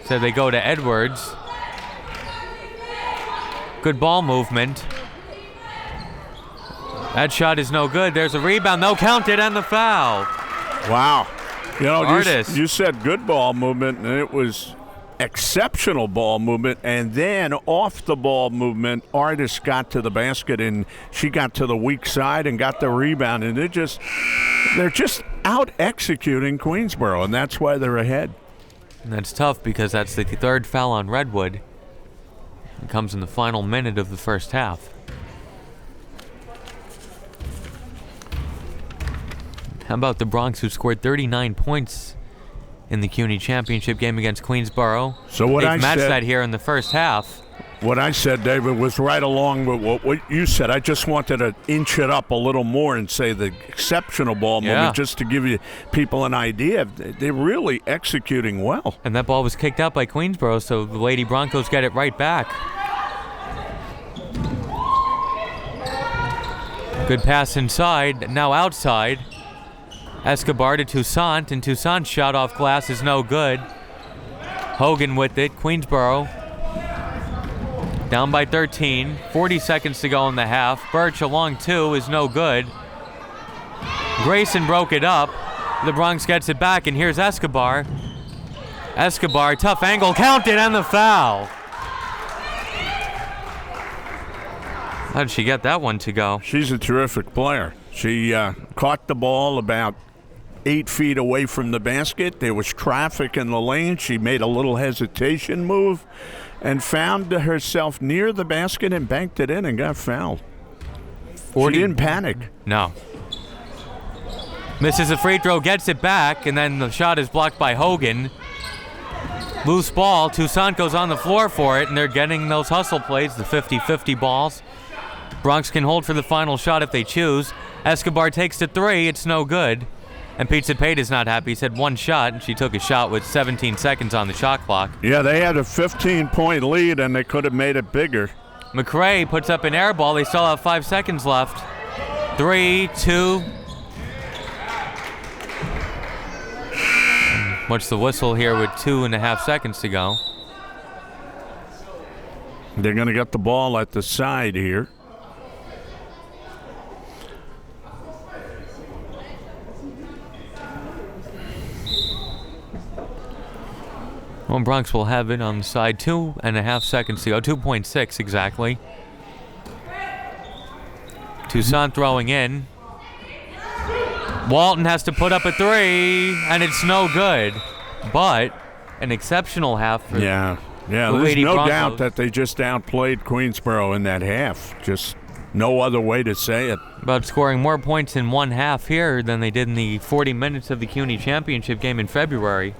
So they go to Edwards. Good ball movement. That shot is no good. There's a rebound. No, counted and the foul. Wow. You know, Artist. you said good ball movement, and it was exceptional ball movement. And then off the ball movement, Artist got to the basket, and she got to the weak side and got the rebound. And they're just out executing Queensborough, and that's why they're ahead. And that's tough because that's the third foul on Redwood. It comes in the final minute of the first half. How about the Bronx, who scored 39 points in the CUNY championship game against Queensborough? So what They've I matched said, that here in the first half. What I said, David, was right along with what you said. I just wanted to inch it up a little more and say the exceptional ball movement, just to give you people an idea. They're really executing well. And that ball was kicked out by Queensborough, so the Lady Broncos get it right back. Good pass inside, now outside. Escobar to Toussaint, and Toussaint's shot off glass is no good. Hogan with it, Queensborough down by 13, 40 seconds to go in the half. Birch along two is no good. Grayson broke it up. The Bronx gets it back, and here's Escobar. Escobar, tough angle, counted, and the foul. How did she get that one to go? She's a terrific player. She caught the ball about 8 feet away from the basket. There was traffic in the lane. She made a little hesitation move and found herself near the basket and banked it in and got fouled. She didn't panic. No. Misses a free throw, gets it back, and then the shot is blocked by Hogan. Loose ball. Toussaint goes on the floor for it, and they're getting those hustle plays, the 50-50 balls. Bronx can hold for the final shot if they choose. Escobar takes the three. It's no good. And Pete Cepeda's not happy. He said one shot, and she took a shot with 17 seconds on the shot clock. Yeah, they had a 15-point lead, and they could have made it bigger. McRae puts up an air ball. They still have 5 seconds left. 3, 2. What's the whistle here with 2.5 seconds to go? They're going to get the ball at the side here. Well, Bronx will have it on the side. 2.5 seconds to go. 2.6 exactly. Toussaint throwing in. Walton has to put up a three, and it's no good. But an exceptional half for Yeah, the there's Lady no Broncos. doubt that they just outplayed Queensborough in that half. Just no other way to say it. About scoring more points in one half here than they did in the 40 minutes of the CUNY championship game in February.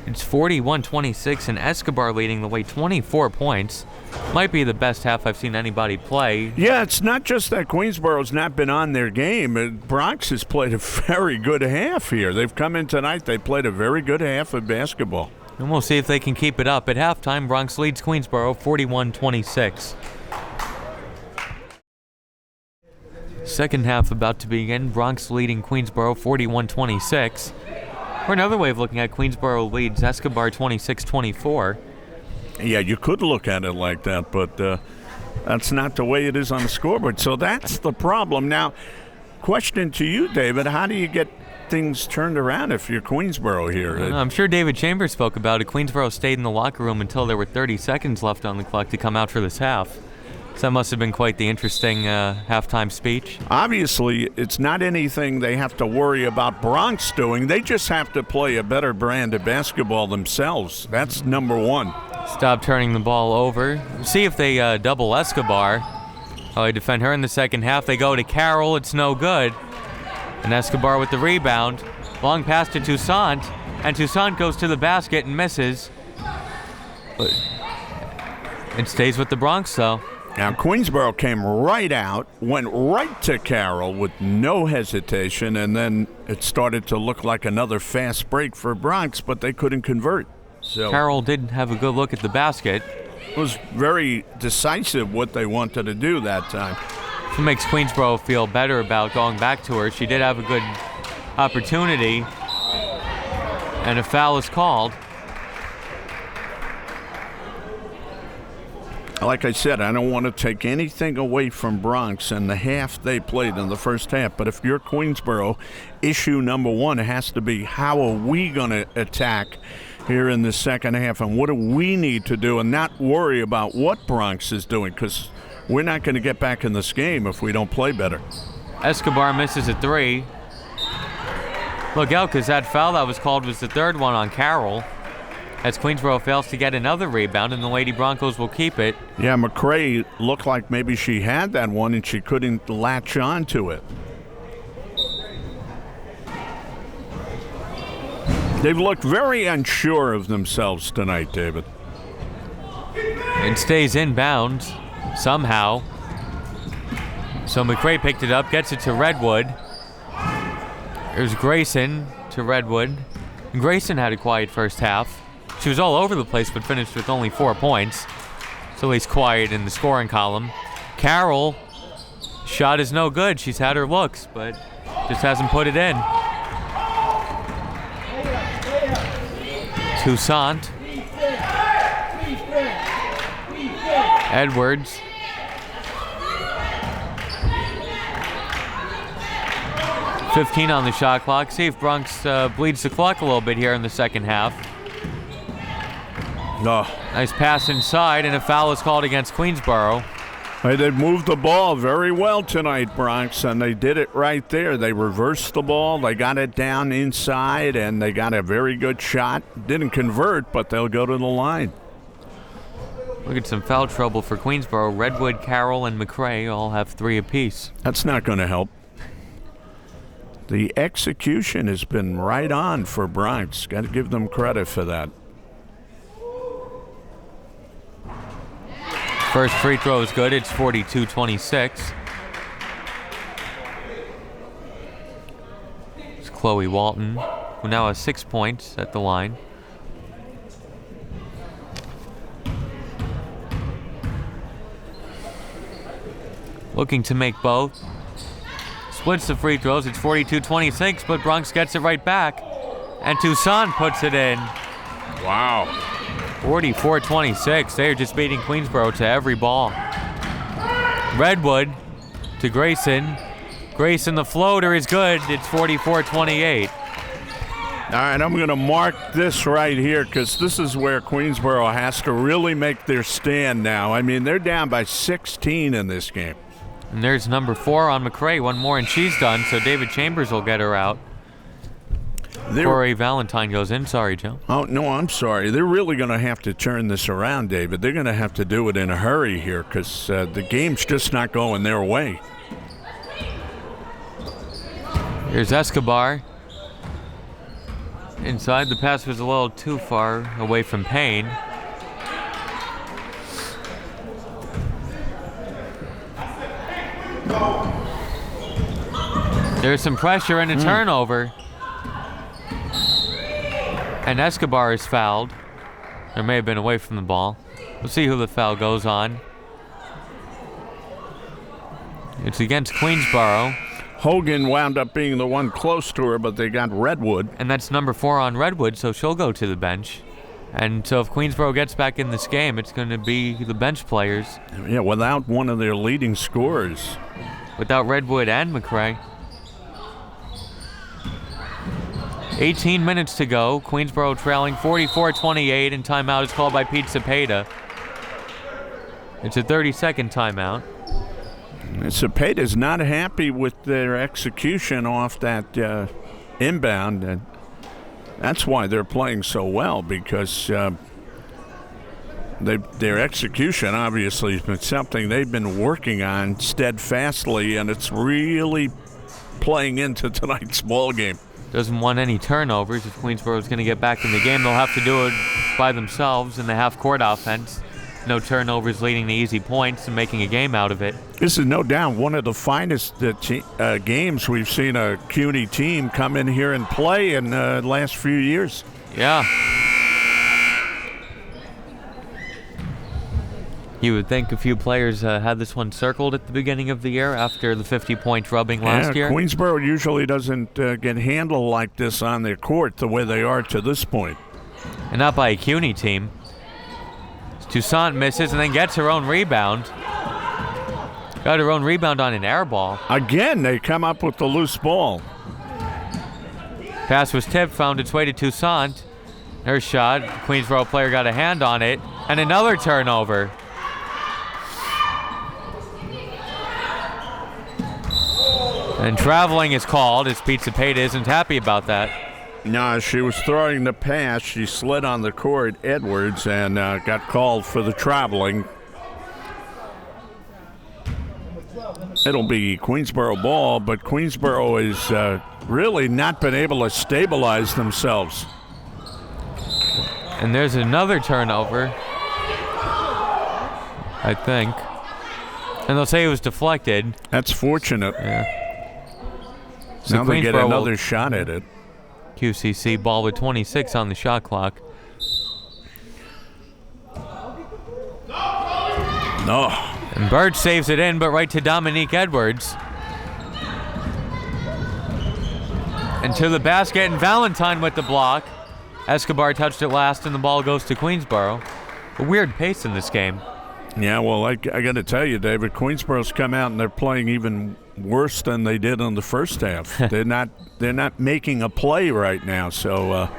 It's 41-26, and Escobar leading the way 24 points. Might be the best half I've seen anybody play. Yeah, it's not just that Queensborough's not been on their game. Bronx has played a very good half here. They've come in tonight. They played a very good half of basketball. And we'll see if they can keep it up. At halftime, Bronx leads Queensborough 41-26. Second half about to begin. Bronx leading Queensborough 41-26. Or another way of looking at Queensborough leads Escobar 26-24. Yeah, you could look at it like that, but that's not the way it is on the scoreboard. So that's the problem. Now, question to you, David, how do you get things turned around if you're Queensborough here? I'm sure David Chambers spoke about it. Queensborough stayed in the locker room until there were 30 seconds left on the clock to come out for this half. So that must have been quite the interesting halftime speech. Obviously, it's not anything they have to worry about Bronx doing. They just have to play a better brand of basketball themselves. That's number one. Stop turning the ball over. See if they double Escobar. Oh, they defend her in the second half. They go to Carroll. It's no good. And Escobar with the rebound. Long pass to Toussaint. And Toussaint goes to the basket and misses. But it stays with the Bronx, though. Now, Queensborough came right out, went right to Carroll with no hesitation, and then it started to look like another fast break for Bronx, but they couldn't convert. So Carroll did have a good look at the basket. it was very decisive what they wanted to do that time. It makes Queensborough feel better about going back to her. She did have a good opportunity, and a foul is called. Like I said, I don't want to take anything away from Bronx and the half they played in the first half, but if you're Queensborough, issue number one has to be, how are we going to attack here in the second half, and what do we need to do, and not worry about what Bronx is doing, because we're not going to get back in this game if we don't play better. Escobar misses a three. Look out, because that foul that was called was the third one on Carroll, as Queensborough fails to get another rebound, and the Lady Broncos will keep it. Yeah, McCray looked like maybe she had that one and she couldn't latch on to it. They've looked very unsure of themselves tonight, David. It stays inbounds somehow. So McCray picked it up, gets it to Redwood. There's Grayson to Redwood. And Grayson had a quiet first half. She was all over the place, but finished with only 4 points. So he's quiet in the scoring column. Carroll, shot is no good. She's had her looks, but just hasn't put it in. Toussaint. Edwards. .15 on the shot clock. See if Bronx bleeds the clock a little bit here in the second half. No. Nice pass inside, and a foul is called against Queensborough. Hey, they moved the ball very well tonight, Bronx, and they did it right there. They reversed the ball, they got it down inside, and they got a very good shot. Didn't convert, but they'll go to the line. Look at some foul trouble for Queensborough. Redwood, Carroll, and McCray all have 3 apiece. That's not going to help. The execution has been right on for Bronx. Got to give them credit for that. First free throw is good. It's 42-26. It's Chloe Walton, who now has 6 points at the line. Looking to make both. Splits the free throws. It's 42-26, but Bronx gets it right back. And Toussaint puts it in. Wow. 44-26. They are just beating Queensborough to every ball. Redwood to Grayson. Grayson, the floater is good. It's 44-28. All right, I'm going to mark this right here because this is where Queensborough has to really make their stand now. I mean, they're down by 16 in this game. And there's number 4 on McCray. One more and she's done, so David Chambers will get her out. Corey Valentine goes in. Sorry, Joe. Oh, no, I'm sorry. They're really going to have to turn this around, David. They're going to have to do it in a hurry here because the game's just not going their way. Here's Escobar. Inside, the pass was a little too far away from Payne. There's some pressure and a turnover. And Escobar is fouled. There may have been away from the ball. We'll see who the foul goes on. It's against Queensborough. Hogan wound up being the one close to her, but they got Redwood. And that's number 4 on Redwood, so she'll go to the bench. And so if Queensborough gets back in this game, it's going to be the bench players. Yeah, without one of their leading scorers. Without Redwood and McCray. 18 minutes to go. Queensborough trailing 44-28, and timeout is called by Pete Cepeda. It's a 30-second timeout. Cepeda's not happy with their execution off that inbound, and that's why they're playing so well, because their execution obviously has been something they've been working on steadfastly, and it's really playing into tonight's ball game. Doesn't want any turnovers. If Queensborough is going to get back in the game, they'll have to do it by themselves in the half-court offense. No turnovers leading to easy points and making a game out of it. This is no doubt one of the finest games we've seen a CUNY team come in here and play in the last few years. Yeah. You would think a few players had this one circled at the beginning of the year after the 50-point drubbing last year. Queensborough usually doesn't get handled like this on their court the way they are to this point. And not by a CUNY team. Toussaint misses and then gets her own rebound. Got her own rebound on an air ball. Again, they come up with the loose ball. Pass was tipped, found its way to Toussaint. Her shot, Queensborough player got a hand on it, and another turnover. And traveling is called, as Pete Cepeda isn't happy about that. No, she was throwing the pass. She slid on the court, Edwards, and got called for the traveling. It'll be Queensborough ball, but Queensborough has really not been able to stabilize themselves. And there's another turnover, I think. And they'll say it was deflected. That's fortunate. Yeah. So now they get another shot at it. QCC ball with 26 on the shot clock. No. And Bird saves it in, but right to Dominique Edwards. And to the basket, and Valentine with the block. Escobar touched it last, and the ball goes to Queensborough. A weird pace in this game. Yeah, well, I got to tell you, David, Queensborough's come out and they're playing even worse than they did in the first half. They're not making a play right now, so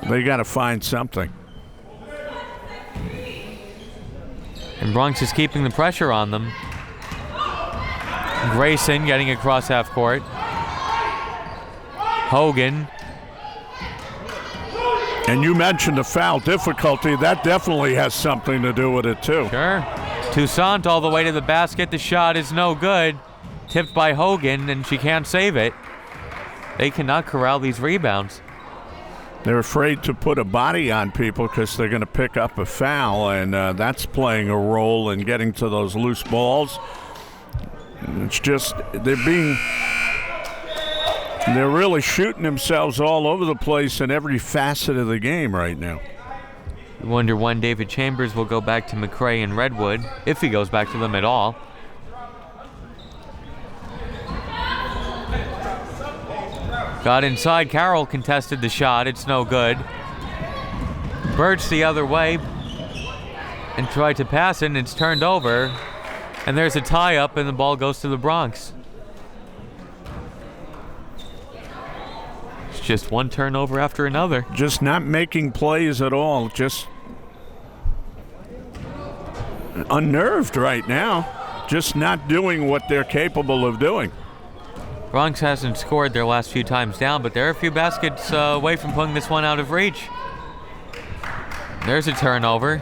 they got to find something. And Bronx is keeping the pressure on them. Grayson getting across half court. Hogan. And you mentioned the foul difficulty. That definitely has something to do with it, too. Sure. Toussaint all the way to the basket. The shot is no good. Tipped by Hogan, and she can't save it. They cannot corral these rebounds. They're afraid to put a body on people because they're going to pick up a foul, and that's playing a role in getting to those loose balls. It's just they're really shooting themselves all over the place in every facet of the game right now. You wonder when David Chambers will go back to McRae and Redwood, if he goes back to them at all. Got inside, Carroll contested the shot, it's no good. Birch the other way and tried to pass it, and it's turned over. And there's a tie-up, and the ball goes to the Bronx. It's just one turnover after another. Just not making plays at all, just unnerved right now. Just not doing what they're capable of doing. Bronx hasn't scored their last few times down, but they're a few baskets away from pulling this one out of reach. There's a turnover.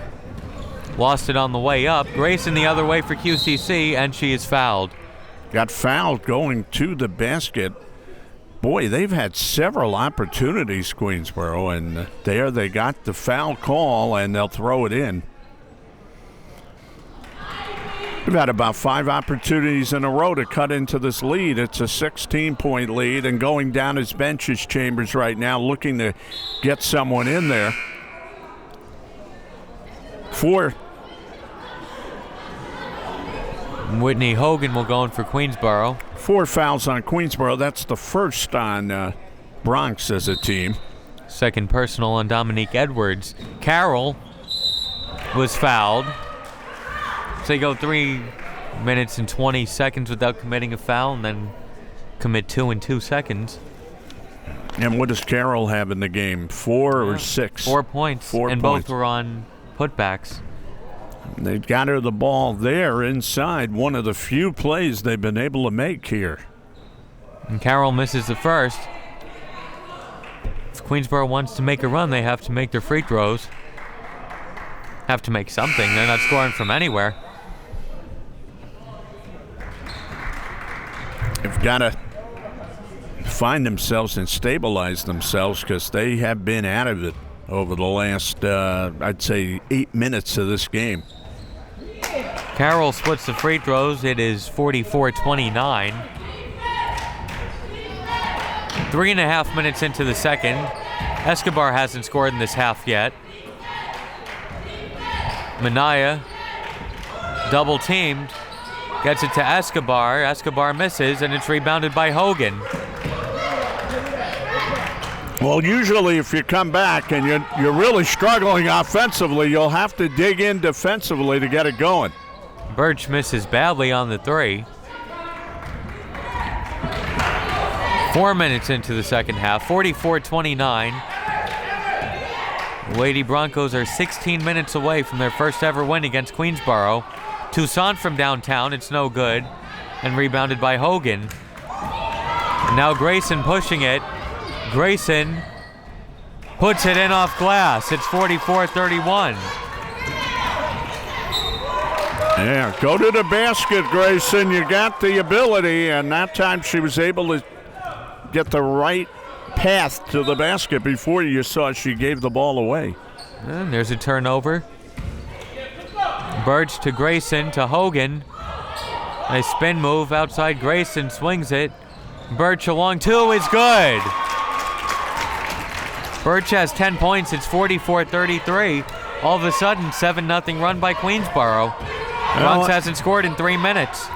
Lost it on the way up. Grayson the other way for QCC, and she is fouled. Got fouled going to the basket. Boy, they've had several opportunities, Queensborough, and there they got the foul call, and they'll throw it in. We've had about 5 opportunities in a row to cut into this lead. It's a 16-point lead, and going down his bench is Chambers right now, looking to get someone in there. 4. Whitney Hogan will go in for Queensborough. 4 fouls on Queensborough. That's the first on Bronx as a team. Second personal on Dominique Edwards. Carroll was fouled. So they go 3 minutes and 20 seconds without committing a foul, and then commit 2 in 2 seconds. And what does Carroll have in the game? 4 or 6? 4 points. 4 and points. Both were on putbacks. They got her the ball there inside. One of the few plays they've been able to make here. And Carroll misses the first. If Queensborough wants to make a run, they have to make their free throws. Have to make something. They're not scoring from anywhere. They've got to find themselves and stabilize themselves because they have been out of it over the last, I'd say, 8 minutes of this game. Carroll splits the free throws. It is 44-29. 3.5 minutes into the second. Escobar hasn't scored in this half yet. Minaya, double teamed, gets it to Escobar. Escobar misses, and it's rebounded by Hogan. Well, usually if you come back and you're really struggling offensively, you'll have to dig in defensively to get it going. Birch misses badly on the three. 4 minutes into the second half, 44-29. The Lady Broncos are 16 minutes away from their first ever win against Queensborough. Toussaint from downtown, it's no good, and rebounded by Hogan. And now Grayson pushing it. Grayson puts it in off glass. It's 44-31. Yeah, go to the basket, Grayson. You got the ability, and that time she was able to get the right path to the basket before you saw she gave the ball away. And there's a turnover. Birch to Grayson to Hogan. A spin move outside Grayson, swings it. Birch along two is good. Birch has 10 points. It's 44-33. All of a sudden, 7-0 run by Queensborough. Bronx hasn't scored in 3 minutes.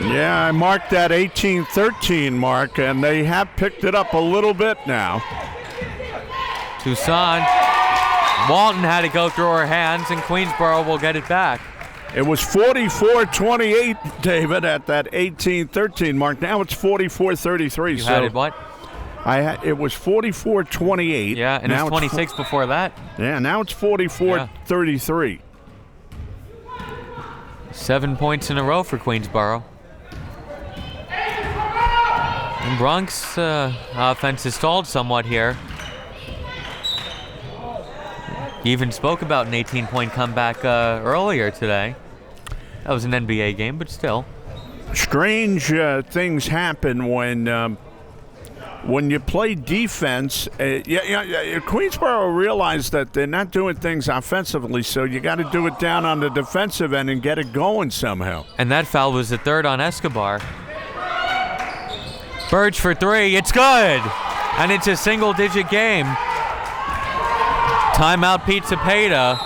Yeah, I marked that 18-13 mark, and they have picked it up a little bit now. Toussaint. Walton had to go through her hands, and Queensborough will get it back. It was 44-28, David, at that 18-13 mark. Now it's 44-33. You had it what? It was 44-28. Yeah, and now it was 26 before that. Yeah, now it's 44-33. 7 points in a row for Queensborough. And Bronx offense has stalled somewhat here. He even spoke about an 18-point comeback earlier today. That was an NBA game, but still. Strange things happen when you play defense. Queensborough realized that they're not doing things offensively, so you got to do it down on the defensive end and get it going somehow. And that foul was the third on Escobar. Birch for three, it's good! And it's a single-digit game. Timeout Pete Cepeda.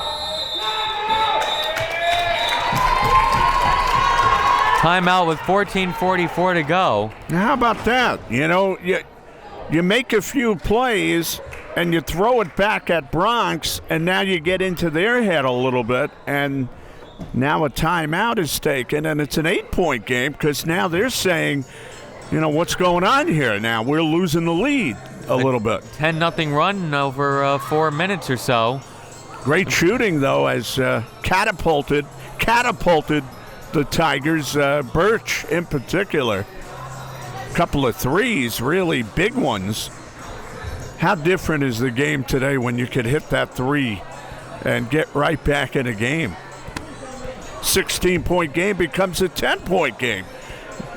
Timeout with 14:44 to go. Now, how about that? You make a few plays and you throw it back at Bronx, and now you get into their head a little bit, and now a timeout is taken, and it's an 8-point game because now they're saying, what's going on here? Now we're losing the lead a little bit. 10-0 run over 4 minutes or so. Great shooting, though, as catapulted the Tigers, Birch in particular. Couple of threes, really big ones. How different is the game today when you could hit that three and get right back in a game? 16-point game becomes a 10-point game.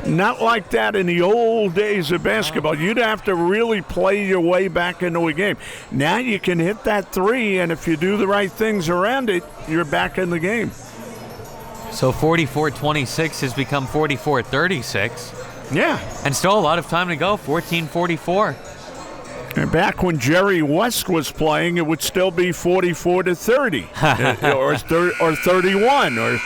Not like that in the old days of basketball. You'd have to really play your way back into a game. Now you can hit that three, and if you do the right things around it, you're back in the game. So 44-26 has become 44-36. Yeah. And still a lot of time to go, 14-44. And back when Jerry West was playing, it would still be 44-30 or 31.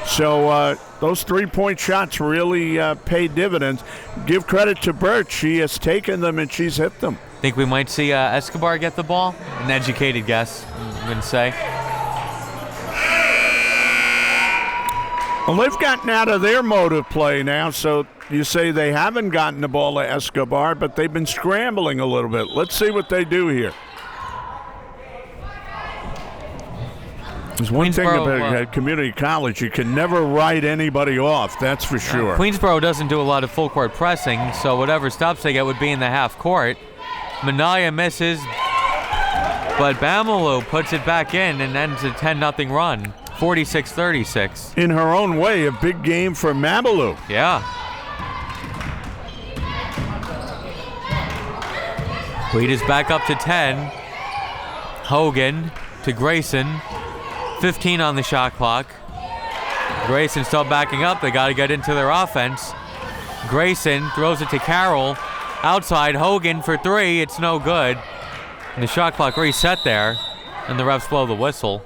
So those three-point shots really pay dividends. Give credit to Birch. She has taken them and she's hit them. Think we might see Escobar get the ball? An educated guess, I'm going to say. Well, they've gotten out of their mode of play now, so you say they haven't gotten the ball to Escobar, but they've been scrambling a little bit. Let's see what they do here. There's one thing about community college, you can never write anybody off, that's for sure. Queensborough doesn't do a lot of full court pressing, so whatever stops they get would be in the half court. Minaya misses, but Bamalu puts it back in and ends a 10-0 run, 46-36. In her own way, a big game for Mamalu. Yeah. Lead is back up to 10. Hogan to Grayson. 15 on the shot clock. Grayson still backing up. They got to get into their offense. Grayson throws it to Carroll. Outside, Hogan for 3. It's no good. And the shot clock reset there, and the refs blow the whistle.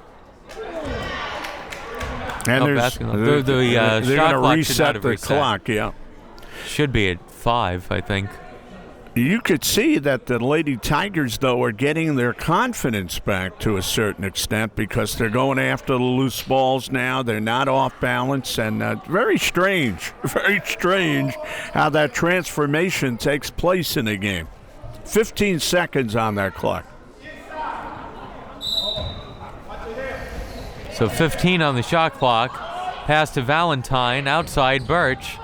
And they're going to reset the clock, yeah. Should be at 5, I think. You could see that the Lady Tigers, though, are getting their confidence back to a certain extent because they're going after the loose balls now. They're not off balance, and very strange how that transformation takes place in a game. 15 seconds on that clock. So 15 on the shot clock. Pass to Valentine. Outside, Birch.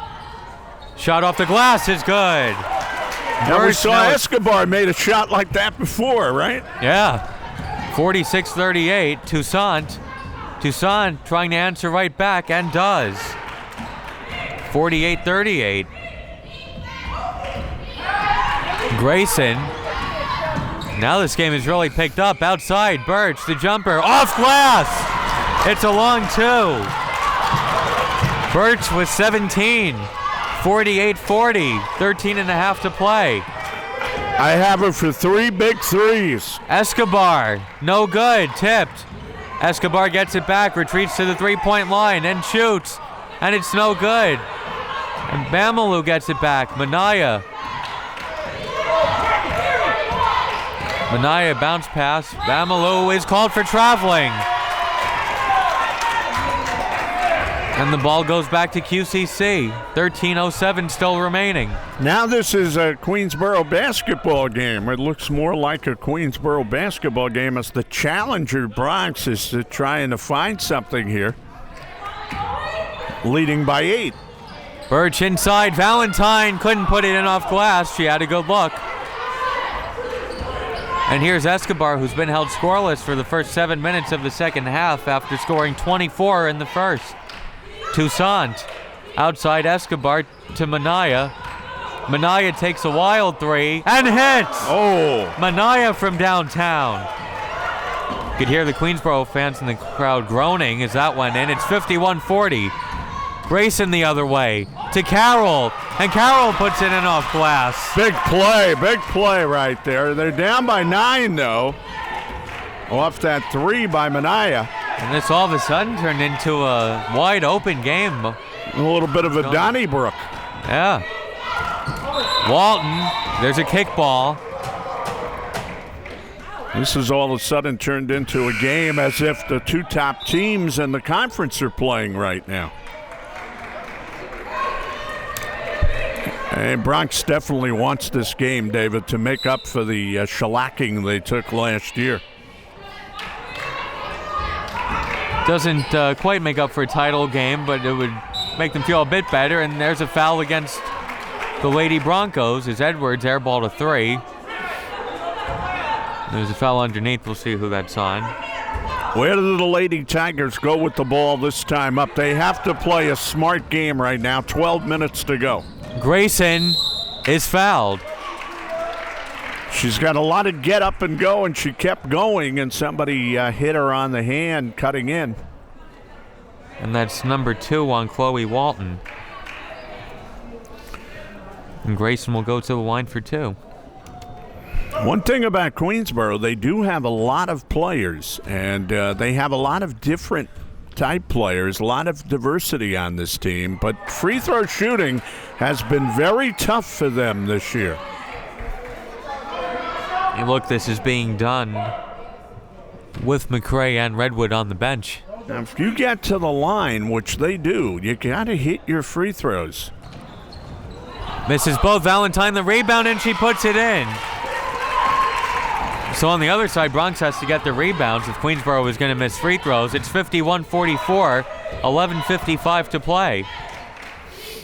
Shot off the glass is good. Now we saw Escobar made a shot like that before, right? Yeah. 46-38. Toussaint trying to answer right back and does. 48-38. Grayson. Now this game is really picked up. Outside, Birch, the jumper. Off glass! It's a long 2. Birch with 17. 48-40, 13 and a half to play. I have her for 3 big threes. Escobar, no good, tipped. Escobar gets it back, retreats to the 3-point line and shoots, and it's no good. And Bamalu gets it back. Minaya bounce pass. Bamalu is called for traveling. And the ball goes back to QCC. 13:07 still remaining. Now this is a Queensborough basketball game. It looks more like a Queensborough basketball game as the challenger Bronx is trying to find something here. Leading by 8. Birch inside. Valentine couldn't put it in off glass. She had a good look. And here's Escobar, who's been held scoreless for the first 7 minutes of the second half after scoring 24 in the first. Toussaint outside Escobar to Minaya. Minaya takes a wild 3 and hits! Oh! Minaya from downtown. You could hear the Queensborough fans in the crowd groaning as that went in. It's 51-40. Grayson the other way to Carroll, and Carroll puts it in off glass. Big play right there. They're down by 9 though. Off that 3 by Minaya. And this all of a sudden turned into a wide open game. A little bit of a Donnybrook. Yeah. Walton, there's a kickball. This has all of a sudden turned into a game as if the 2 top teams in the conference are playing right now. And Bronx definitely wants this game, David, to make up for the shellacking they took last year. Doesn't quite make up for a title game, but it would make them feel a bit better. And there's a foul against the Lady Broncos as Edwards airballed a 3. There's a foul underneath. We'll see who that's on. Where do the Lady Tigers go with the ball this time up? They have to play a smart game right now. 12 minutes to go. Grayson is fouled. She's got a lot of get up and go, and she kept going, and somebody hit her on the hand cutting in. And that's number 2 on Chloe Walton. And Grayson will go to the line for 2. One thing about Queensborough, they do have a lot of players, and they have a lot of different type players, a lot of diversity on this team, but free throw shooting has been very tough for them this year. Hey, look, this is being done with McRae and Redwood on the bench. Now, if you get to the line, which they do, you got to hit your free throws. Misses both. Valentine the rebound, and she puts it in. So on the other side, Bronx has to get the rebounds if Queensborough is going to miss free throws. It's 51-44, 11:55 to play.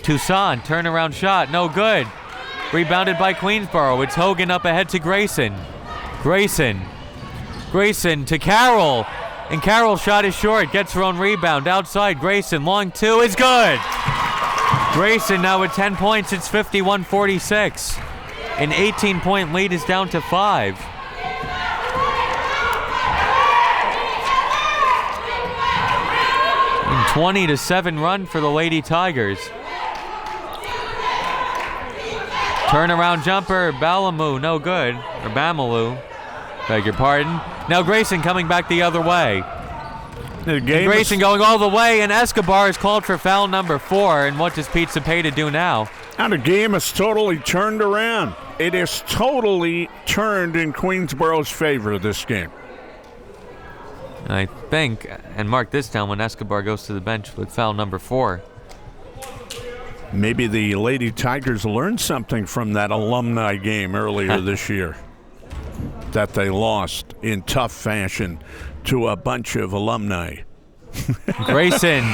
Toussaint, turnaround shot, no good. Rebounded by Queensborough. It's Hogan up ahead to Grayson. Grayson to Carroll. And Carroll's shot is short, gets her own rebound. Outside, Grayson, long 2 is good. Grayson now with 10 points, it's 51-46. An 18-point lead is down to 5. 20-7 run for the Lady Tigers. Turnaround jumper, Balamu, no good. Or Bamalu, beg your pardon. Now Grayson coming back the other way. Grayson going all the way, and Escobar is called for foul number 4. And what does Pete Cepeda do now? And the game has totally turned around. It is totally turned in Queensborough's favor this game. I think, and mark this down when Escobar goes to the bench with foul number 4. Maybe the Lady Tigers learned something from that alumni game earlier this year that they lost in tough fashion to a bunch of alumni. Grayson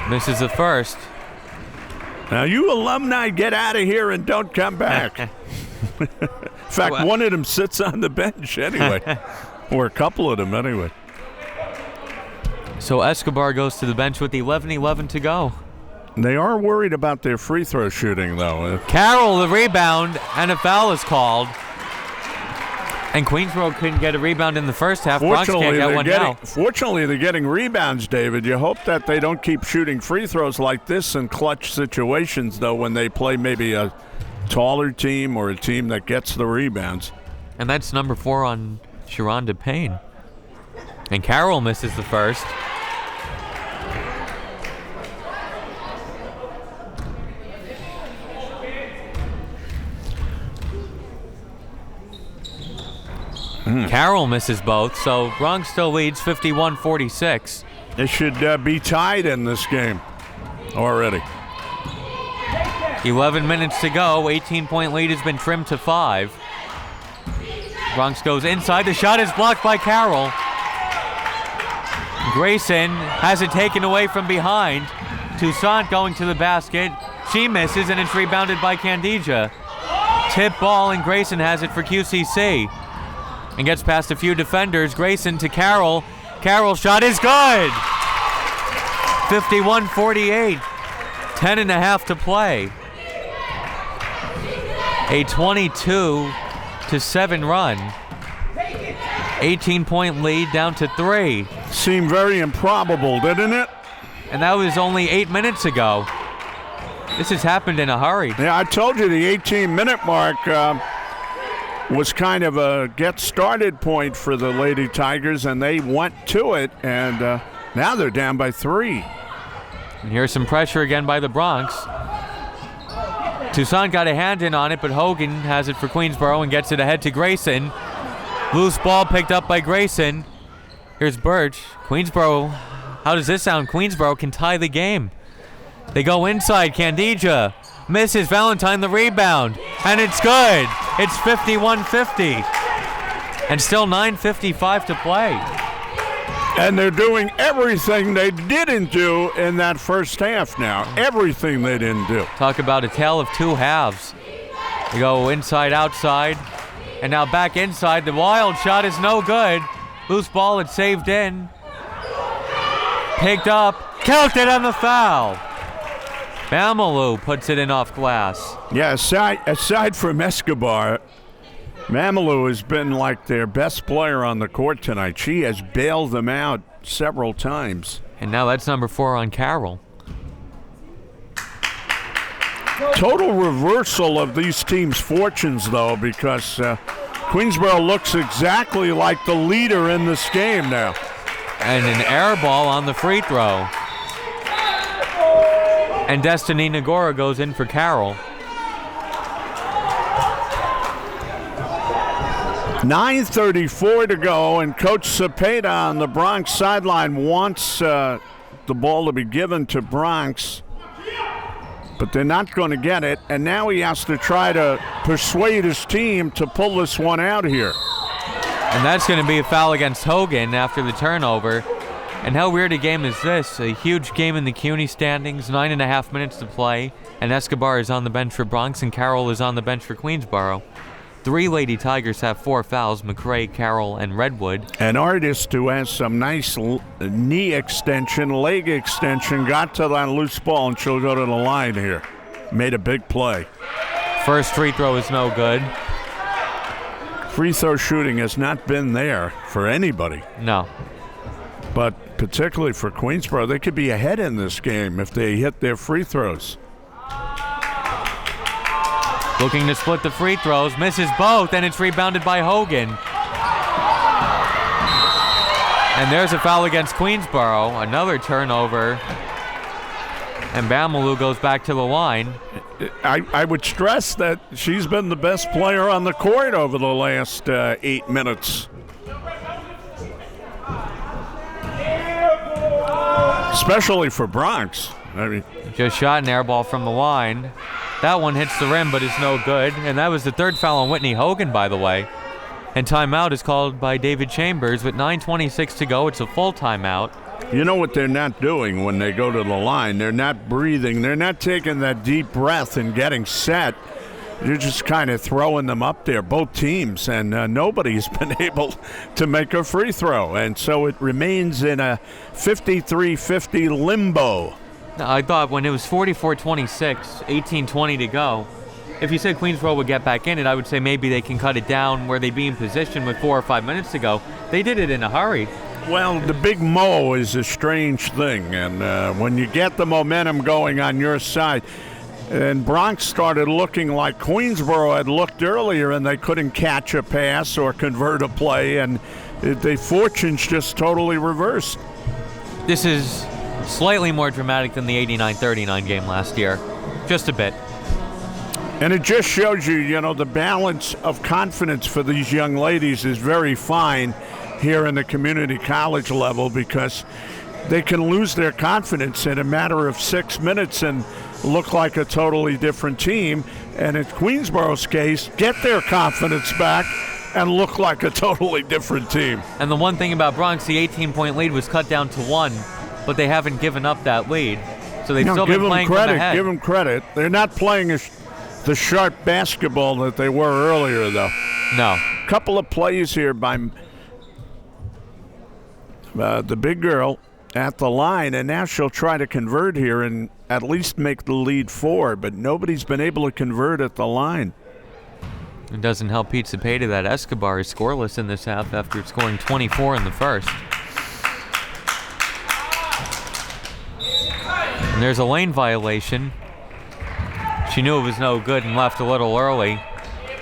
misses the first. Now you alumni get out of here and don't come back. In fact, one of them sits on the bench anyway. Or a couple of them anyway. So Escobar goes to the bench with 11:11 to go. They are worried about their free throw shooting, though. Carroll, the rebound, and a foul is called. And Queensborough couldn't get a rebound in the first half. Bronx can't get one now. Fortunately, they're getting rebounds, David. You hope that they don't keep shooting free throws like this in clutch situations, though, when they play maybe a taller team or a team that gets the rebounds. And that's number 4 on Sharonda Payne. And Carroll misses the first. Carroll misses both, so Bronx still leads 51-46. It should be tied in this game already. 11 minutes to go. 18-point lead has been trimmed to 5. Bronx goes inside. The shot is blocked by Carroll. Grayson has it taken away from behind. Toussaint going to the basket. She misses, and it's rebounded by Candija. Tip ball, and Grayson has it for QCC. And gets past a few defenders. Grayson to Carroll. Carroll's shot is good! 51-48. 10.5 to play. A 22-7 run. 18-point lead down to 3. Seemed very improbable, didn't it? And that was only 8 minutes ago. This has happened in a hurry. Yeah, I told you the 18-minute mark was kind of a get-started point for the Lady Tigers, and they went to it, and now they're down by 3. And here's some pressure again by the Bronx. Toussaint got a hand in on it, but Hogan has it for Queensborough and gets it ahead to Grayson. Loose ball picked up by Grayson. Here's Birch. Queensborough, how does this sound? Queensborough can tie the game. They go inside. Candija misses. Valentine the rebound, and it's good. It's 51-50, and still 9:55 to play. And they're doing everything they didn't do in that first half now. Everything they didn't do. Talk about a tale of two halves. They go inside, outside, and now back inside. The wild shot is no good. Loose ball, it's saved in. Picked up, counted on the foul. Bamalu puts it in off glass. Yeah, aside from Escobar, Mamalu has been like their best player on the court tonight. She has bailed them out several times. And now that's number 4 on Carroll. Total reversal of these teams' fortunes, though, because Queensborough looks exactly like the leader in this game now. And an air ball on the free throw. And Destiny Nagora goes in for Carroll. 9:34 to go, and Coach Cepeda on the Bronx sideline wants the ball to be given to Bronx, but they're not going to get it, and now he has to try to persuade his team to pull this one out here. And that's going to be a foul against Hogan after the turnover. And how weird a game is this? A huge game in the CUNY standings, 9.5 minutes to play, and Escobar is on the bench for Bronx, and Carroll is on the bench for Queensborough. 3 Lady Tigers have 4 fouls, McRae, Carroll, and Redwood. An artist who has some nice knee extension, leg extension, got to that loose ball, and she'll go to the line here. Made a big play. First free throw is no good. Free throw shooting has not been there for anybody. No. But particularly for Queensborough. They could be ahead in this game if they hit their free throws. Looking to split the free throws, misses both, and it's rebounded by Hogan. And there's a foul against Queensborough, another turnover. And Bamalu goes back to the line. I would stress that she's been the best player on the court over the last 8 minutes. Especially for Bronx. I mean, Just shot an air ball from the line. That one hits the rim, but it's no good. And that was the third foul on Whitney Hogan, by the way. And timeout is called by David Chambers with 9:26 to go. It's a full timeout. you know what they're not doing when they go to the line? They're not breathing. They're not taking that deep breath and getting set. You're just kind of throwing them up there, both teams, and nobody's been able to make a free throw. And so it remains in a 53-50 limbo. I thought when it was 44-26, 18-20 to go, if you said Queensborough would get back in it, I would say maybe they can cut it down where they'd be in position with 4 or 5 minutes to go. They did it in a hurry. Well, the big mo is a strange thing, and when you get the momentum going on your side, and Bronx started looking like Queensborough had looked earlier, and they couldn't catch a pass or convert a play, and the fortunes just totally reversed. This is slightly more dramatic than the 89-39 game last year, just a bit. And it just shows you, you know, the balance of confidence for these young ladies is very fine here in the community college level, because they can lose their confidence in a matter of 6 minutes and look like a totally different team. And in Queensborough's case, get their confidence back and look like a totally different team. And the one thing about Bronx, the 18-point lead was cut down to 1, but they haven't given up that lead. So they've still been playing from ahead. Give them credit. They're not playing the sharp basketball that they were earlier, though. No. Couple of plays here by the big girl at the line, and now she'll try to convert here and at least make the lead 4, but nobody's been able to convert at the line. It doesn't help Pete Cepeda that Escobar is scoreless in this half after scoring 24 in the first. And there's a lane violation. She knew it was no good and left a little early.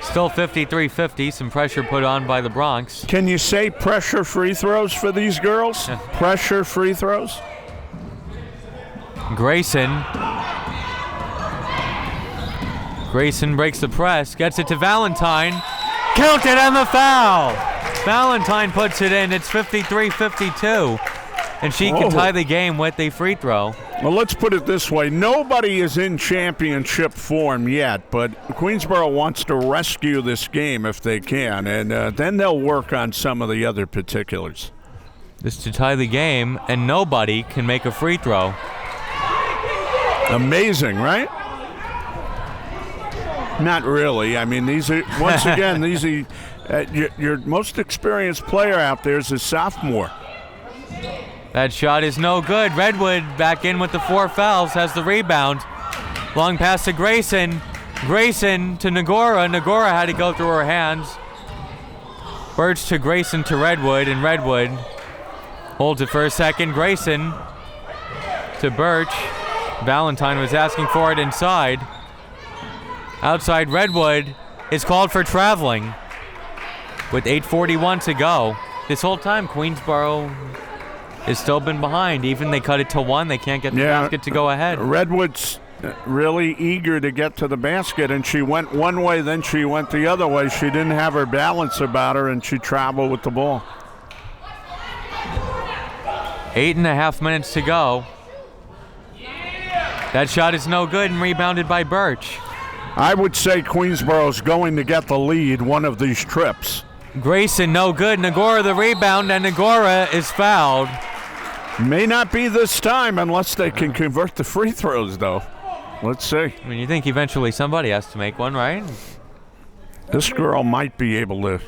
Still 53-50, some pressure put on by the Bronx. Can you say pressure free throws for these girls? Pressure free throws? Grayson breaks the press, gets it to Valentine. Counted on the foul. Valentine puts it in. It's 53-52. And she can tie the game with a free throw. Well, let's put it this way. Nobody is in championship form yet, but Queensborough wants to rescue this game if they can, and then they'll work on some of the other particulars. This to tie the game, and nobody can make a free throw. Amazing, right? Not really. I mean, these are, once again, these are your most experienced player out there is a sophomore. That shot is no good. Redwood back in with the 4 fouls, has the rebound. Long pass to Grayson. Grayson to Nagora. Nagora had to go through her hands. Birch to Grayson to Redwood, and Redwood holds it for a second. Grayson to Birch. Valentine was asking for it inside. Outside, Redwood is called for traveling with 8:41 to go. This whole time, Queensborough has still been behind. Even they cut it to 1, they can't get the basket to go ahead. Redwood's really eager to get to the basket, and she went one way, then she went the other way. She didn't have her balance about her, and she traveled with the ball. 8.5 minutes to go. That shot is no good and rebounded by Birch. I would say Queensborough's going to get the lead one of these trips. Grayson, no good. Nagora the rebound, and Nagora is fouled. May not be this time unless they can convert the free throws, though. Let's see. I mean, you think eventually somebody has to make one, right? This girl might be able to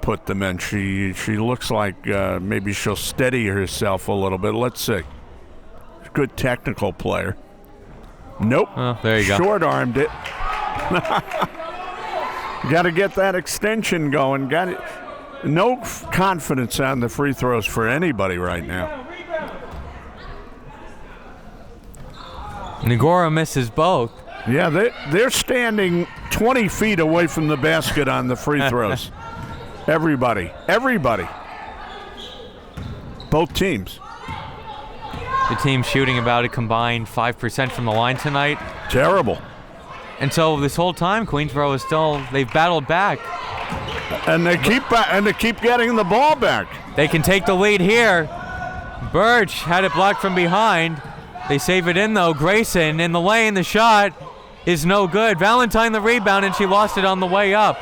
put them in. She looks like maybe she'll steady herself a little bit. Let's see. Good technical player. Nope. Oh, there you go. Short-armed it. Got to get that extension going. Got it. no confidence on the free throws for anybody right now. Nagora misses both. Yeah, they're standing 20 feet away from the basket on the free throws. Everybody. Both teams. The team shooting about a combined 5% from the line tonight. Terrible. And so this whole time, Queensborough is they've battled back. And they keep getting the ball back. They can take the lead here. Birch had it blocked from behind. They save it in though. Grayson in the lane, the shot is no good. Valentine the rebound, and she lost it on the way up.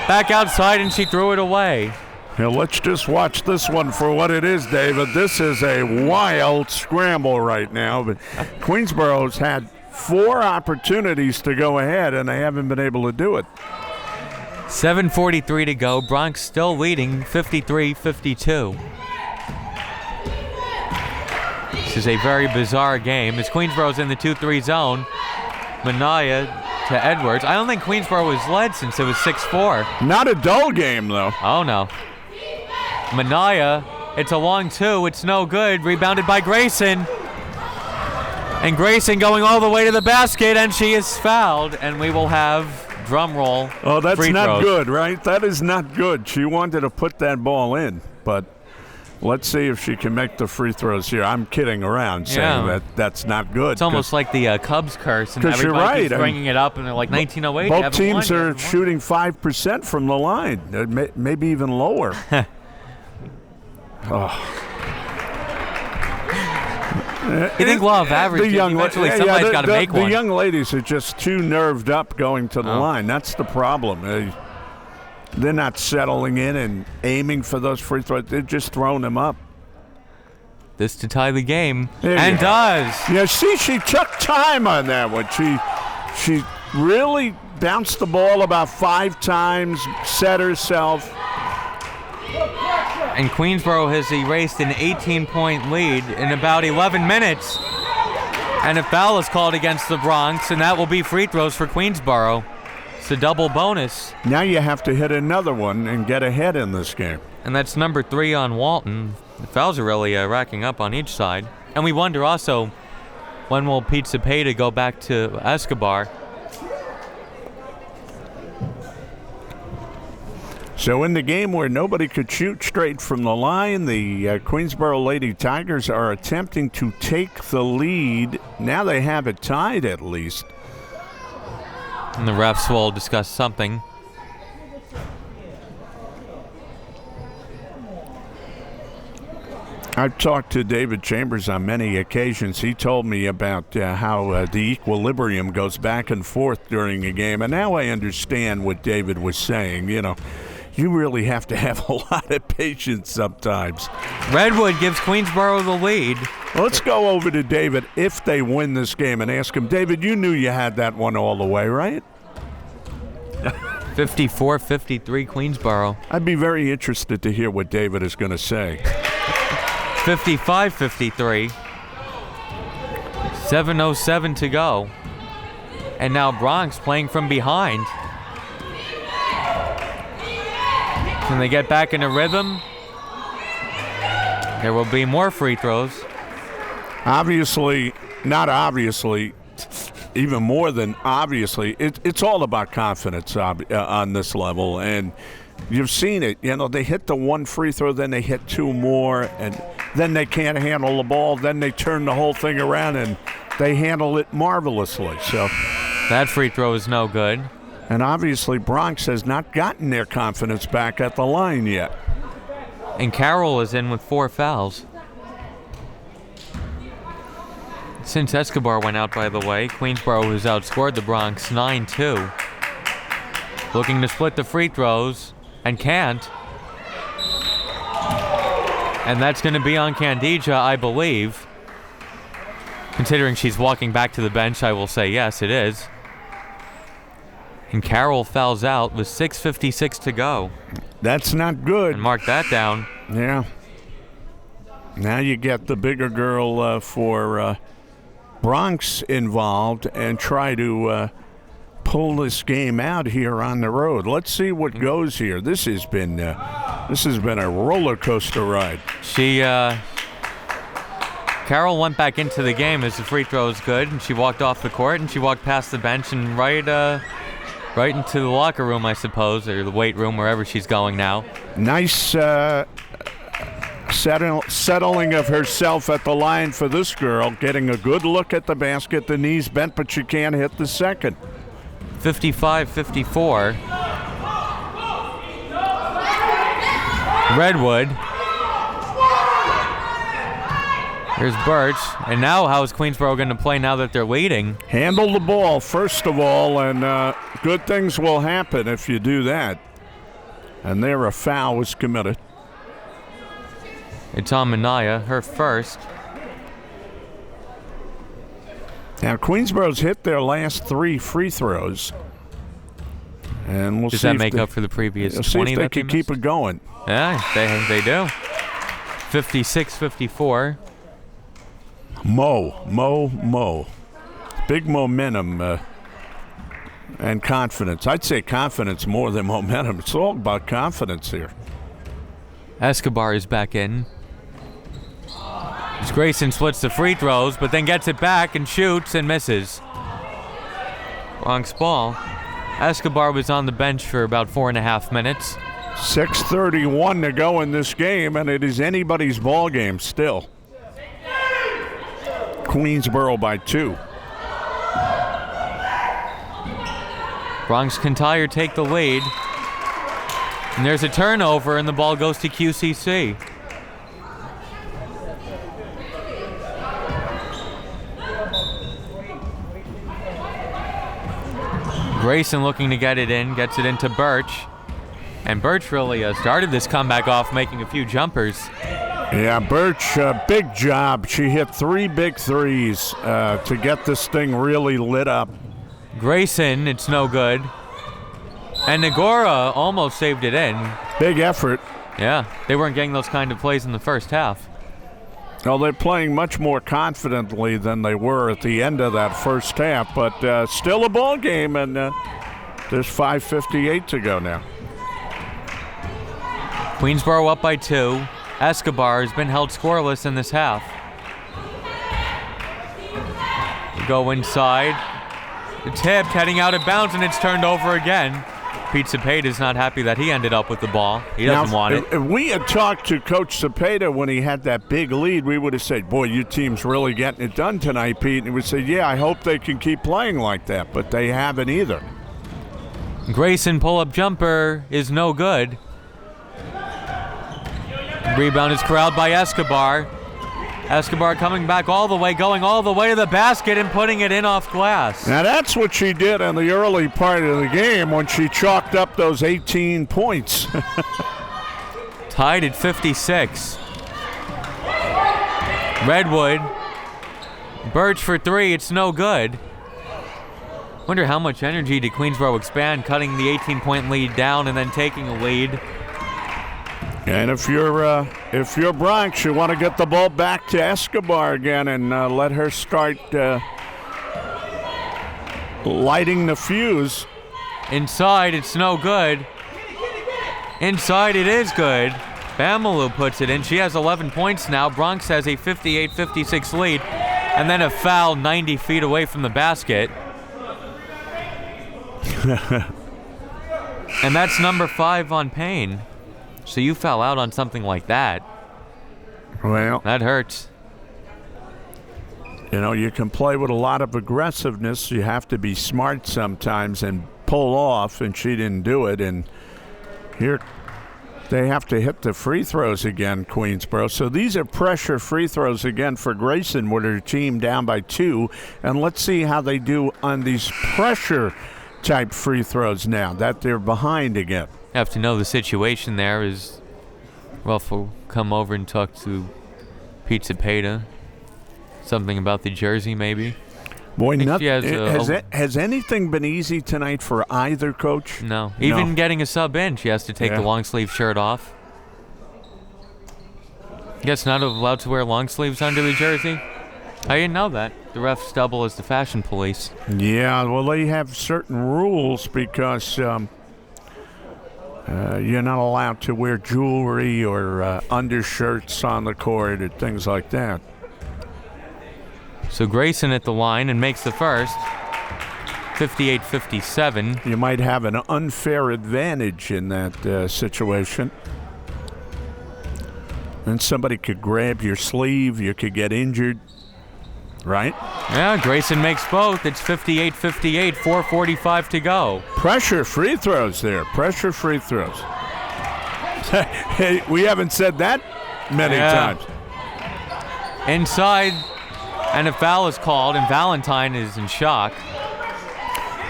Back outside, and she threw it away. Now let's just watch this one for what it is, David. This is a wild scramble right now, but Queensborough's had 4 opportunities to go ahead, and they haven't been able to do it. 7:43 to go. Bronx still leading 53-52. This is a very bizarre game as Queensborough's in the 2-3 zone. Manaya to Edwards. I don't think Queensborough has led since it was 6-4. Not a dull game, though. Oh, no. Manaya, it's a long 2. It's no good. Rebounded by Grayson. And Grayson going all the way to the basket, and she is fouled. And we will have, drum roll, oh, that's free not throws. good, right? That is not good. She wanted to put that ball in, but let's see if she can make the free throws here. I'm kidding around saying that's not good. It's almost like the Cubs curse, and 'cause you're everybody keeps right. bringing it up, and they're like 1908. Both teams are shooting 5% from the line, maybe even lower. You think law of averages, eventually somebody's got to make one. The young ladies are just too nerved up going to the line. That's the problem. They're not settling in and aiming for those free throws. They're just throwing them up. This to tie the game, and does. Yeah, see, she took time on that one. She really bounced the ball about 5 times, set herself. And Queensborough has erased an 18-point lead in about 11 minutes. And a foul is called against the Bronx, and that will be free throws for Queensborough. It's a double bonus. Now you have to hit another one and get ahead in this game. And that's number 3 on Walton. The fouls are really racking up on each side. And we wonder also, when will Pete Cepeda go back to Escobar? So in the game where nobody could shoot straight from the line, the Queensborough Lady Tigers are attempting to take the lead. Now they have it tied at least. And the refs will discuss something. I've talked to David Chambers on many occasions. He told me about how the equilibrium goes back and forth during a game. And now I understand what David was saying. You know, you really have to have a lot of patience sometimes. Redwood gives Queensborough the lead. Let's go over to David if they win this game and ask him, David, you knew you had that one all the way, right? 54-53 Queensborough. I'd be very interested to hear what David is going to say. 55-53. 7:07 to go. And now Bronx playing from behind. Can they get back in a rhythm? There will be more free throws. Obviously, not obviously, even more than obviously, it's all about confidence on this level. And you've seen it. You know, they hit the one free throw, then they hit 2 more, and then they can't handle the ball. Then they turn the whole thing around, and they handle it marvelously. So that free throw is no good. And obviously, Bronx has not gotten their confidence back at the line yet. And Carroll is in with 4 fouls. Since Escobar went out, by the way, Queensborough has outscored the Bronx 9-2. Looking to split the free throws, and can't. And that's going to be on Candija, I believe. Considering she's walking back to the bench, I will say yes, it is. And Carroll fouls out with 6:56 to go. That's not good. And mark that down. Yeah. Now you get the bigger girl for Bronx involved and try to pull this game out here on the road. Let's see what goes here. This has been This has been a roller coaster ride. Carol went back into the game as the free throw was good, and she walked off the court, and she walked past the bench and right into the locker room, I suppose, or the weight room, wherever she's going now. Nice settling of herself at the line for this girl, getting a good look at the basket. The knees bent, but she can't hit the second. 55-54. Redwood. Here's Birch. And now how is Queensborough going to play now that they're leading? Handle the ball, first of all, and good things will happen if you do that. And there a foul was committed. It's on Minaya, her first. Now, Queensborough's hit their last 3 free throws. And we'll Does see that if make they, up for the previous we'll 20 see if they that can keep it going. Yeah, they do. 56-54. Mo. Big momentum and confidence. I'd say confidence more than momentum. It's all about confidence here. Escobar is back in. As Grayson splits the free throws, but then gets it back and shoots and misses. Bronx ball. Escobar was on the bench for about 4.5 minutes. 6:31 to go in this game, and it is anybody's ball game still. Queensborough by 2. Bronx Kintyre take the lead. And there's a turnover, and the ball goes to QCC. Grayson looking to get it in, gets it into Birch. And Birch really started this comeback off making a few jumpers. Yeah, Birch, big job. She hit 3 big threes to get this thing really lit up. Grayson, it's no good. And Nagora almost saved it in. Big effort. Yeah, they weren't getting those kind of plays in the first half. Well, they're playing much more confidently than they were at the end of that first half, but still a ball game, and there's 5:58 to go now. Queensborough up by 2. Escobar has been held scoreless in this half. We go inside. It's tipped, heading out of bounds, and it's turned over again. Pete Cepeda's not happy that he ended up with the ball. He doesn't want it. If we had talked to Coach Cepeda when he had that big lead, we would have said, boy, your team's really getting it done tonight, Pete. And he would say, yeah, I hope they can keep playing like that, but they haven't either. Grayson pull-up jumper is no good. Rebound is corralled by Escobar. Escobar coming back all the way, going all the way to the basket and putting it in off glass. Now that's what she did in the early part of the game when she chalked up those 18 points. Tied at 56. Redwood. Birch for 3, it's no good. Wonder how much energy did Queensborough expand, cutting the 18-point lead down and then taking a lead. And if you're Bronx, you want to get the ball back to Escobar again and let her start lighting the fuse. Inside, it's no good. Inside, it is good. Bamalu puts it in. She has 11 points now. Bronx has a 58-56 lead. And then a foul 90 feet away from the basket. And that's number 5 on Payne. So you fell out on something like that. Well, that hurts. You know, you can play with a lot of aggressiveness. You have to be smart sometimes and pull off, and she didn't do it. And here they have to hit the free throws again, Queensborough. So these are pressure free throws again for Grayson with her team down by 2. And let's see how they do on these pressure type free throws now that they're behind again. Have to know the situation there is Ruff will come over and talk to Pete Cepeda. Something about the jersey, maybe. Boy, has anything been easy tonight for either coach? No. Even getting a sub in, she has to take the long sleeve shirt off. Guess not allowed to wear long sleeves under the jersey? I didn't know that. The refs double as the fashion police. Yeah, well, they have certain rules because You're not allowed to wear jewelry or undershirts on the court or things like that. So Grayson at the line and makes the first. 58-57. You might have an unfair advantage in that situation. And somebody could grab your sleeve, you could get injured, right? Yeah, Grayson makes both. It's 58-58, 4:45 to go. Pressure free throws there, pressure free throws. Hey, we haven't said that many times. Inside, and a foul is called, and Valentine is in shock.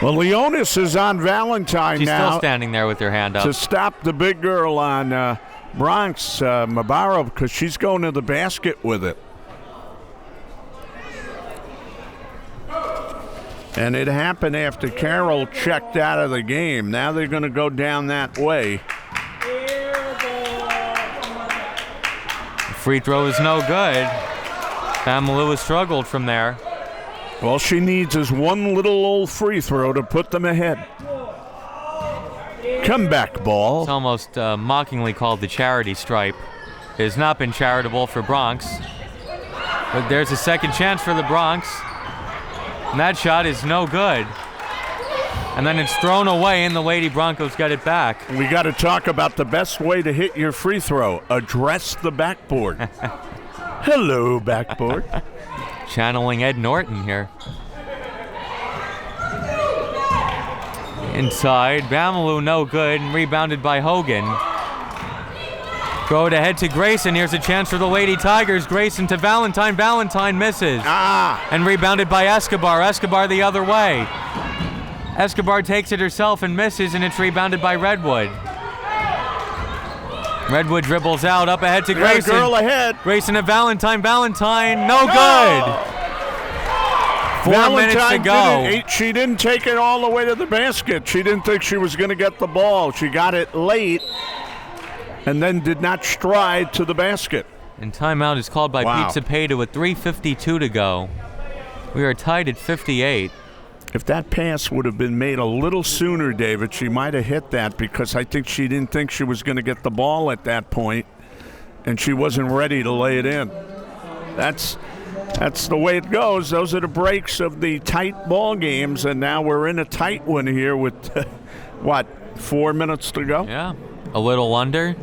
Well, Leonis is on Valentine She's now. still standing there with her hand up. To stop the big girl on Bronx, Mabaro, because she's going to the basket with it. And it happened after Carroll checked out of the game. Now they're going to go down that way. The free throw is no good. Famalou has struggled from there. All she needs is one little old free throw to put them ahead. Comeback ball. It's almost mockingly called the charity stripe. It has not been charitable for Bronx. But there's a second chance for the Bronx. And that shot is no good. And then it's thrown away, and the Lady Broncos get it back. We got to talk about the best way to hit your free throw. Address the backboard. Hello, backboard. Channeling Ed Norton here. Inside, Famalou no good, and rebounded by Hogan. Throw it ahead to Grayson. Here's a chance for the Lady Tigers. Grayson to Valentine. Valentine misses. And rebounded by Escobar. Escobar the other way. Escobar takes it herself and misses, and it's rebounded by Redwood. Redwood dribbles out, up ahead to Grayson. Girl ahead. Grayson to Valentine. Valentine, no good. 4 minutes to go. She didn't take it all the way to the basket. She didn't think she was going to get the ball. She got it late and then did not stride to the basket. And timeout is called by Pizza Payto with 3:52 to go. We are tied at 58. If that pass would have been made a little sooner, David, she might have hit that, because I think she didn't think she was going to get the ball at that point, and she wasn't ready to lay it in. That's the way it goes. Those are the breaks of the tight ball games, and now we're in a tight one here with, 4 minutes to go? Yeah, a little under.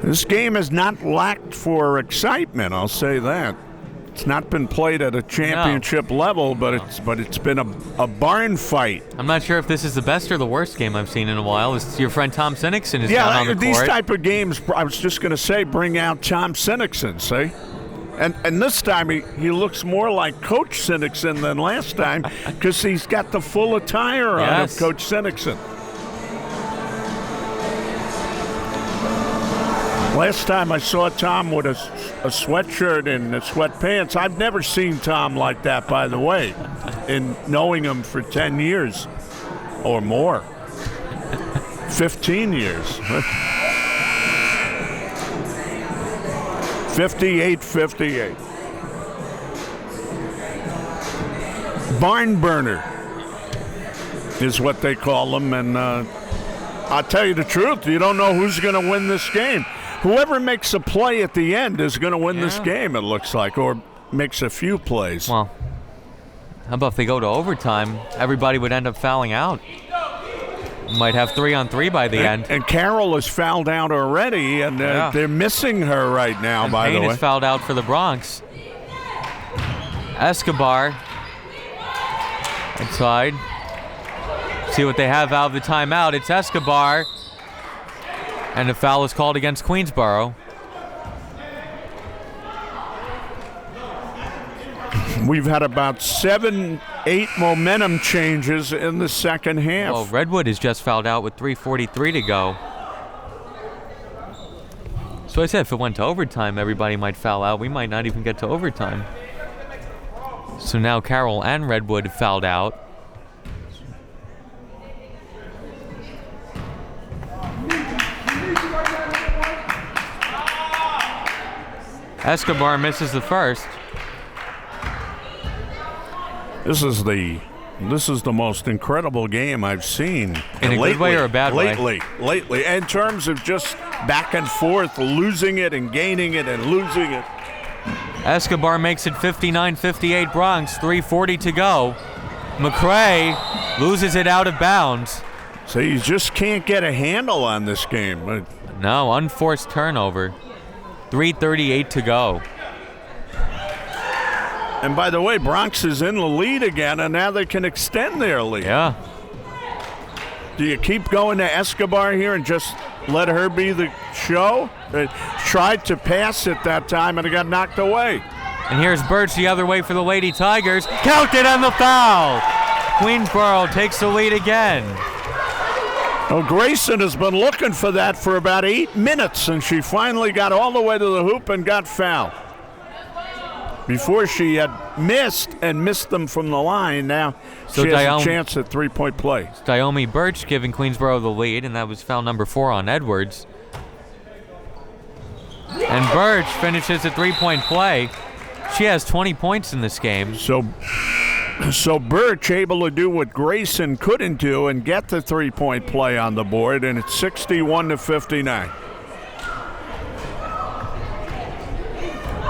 This game has not lacked for excitement, I'll say that. It's not been played at a championship level, but it's been a barn fight. I'm not sure if this is the best or the worst game I've seen in a while. It's your friend Tom Sinnixon is down on the court. These type of games, I was just going to say, bring out Tom Sinnixon, see? And this time he looks more like Coach Sinnixon than last time, because he's got the full attire on of Coach Sinnixon. Last time I saw Tom with a sweatshirt and sweatpants. I've never seen Tom like that, by the way, in knowing him for 10 years or more. 15 years. 58-58. Barn burner is what they call them, and I'll tell you the truth, you don't know who's going to win this game. Whoever makes a play at the end is going to win this game, it looks like, or makes a few plays. Well, how about if they go to overtime? Everybody would end up fouling out. Might have 3-on-3 by the end. And Carroll is fouled out already, and they're missing her right now, and by Payne the way. is fouled out for the Bronx. Escobar inside. See what they have out of the timeout. It's Escobar. And a foul is called against Queensborough. We've had about 7-8 momentum changes in the second half. Well, Redwood is just fouled out with 3:43 to go. So I said if it went to overtime, everybody might foul out. We might not even get to overtime. So now Carroll and Redwood fouled out. Escobar misses the first. This is the This is the most incredible game I've seen. In a good way or a bad way? Lately. In terms of just back and forth, losing it and gaining it and losing it. Escobar makes it 59-58 Bronx, 3:40 to go. McCray loses it out of bounds. So you just can't get a handle on this game. No, unforced turnover. 3:38 to go. And by the way, Bronx is in the lead again, and now they can extend their lead. Yeah. Do you keep going to Escobar here and just let her be the show? They tried to pass it that time, and it got knocked away. And here's Birch the other way for the Lady Tigers. Counted on the foul. Queensborough takes the lead again. Well, Grayson has been looking for that for about 8 minutes, and she finally got all the way to the hoop and got fouled. Before she had missed them from the line, now So she has a chance at three-point play. Diomi Birch giving Queensborough the lead, and that was foul number 4 on Edwards. And Birch finishes a three-point play. She has 20 points in this game. So Birch able to do what Grayson couldn't do and get the three-point play on the board, and it's 61-59.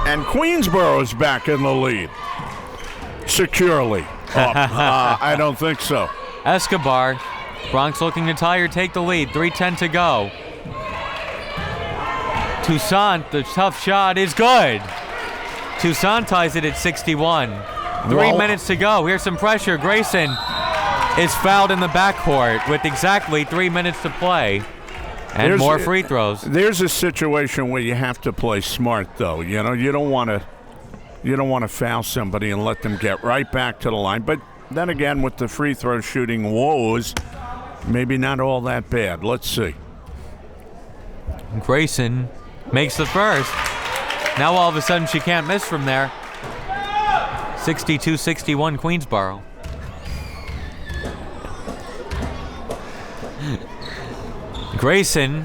And Queensborough is back in the lead. Securely. I don't think so. Escobar, Bronx looking to tie or take the lead. 3:10 to go. Toussaint, the tough shot is good. Toussaint ties it at 61. 3 minutes to go. Here's some pressure. Grayson is fouled in the backcourt with exactly 3 minutes to play. And more free throws. There's a situation where you have to play smart, though. You know, you don't want to foul somebody and let them get right back to the line. But then again, with the free throw shooting woes, maybe not all that bad. Let's see. Grayson makes the first. Now all of a sudden she can't miss from there. 62-61 Queensborough. Grayson,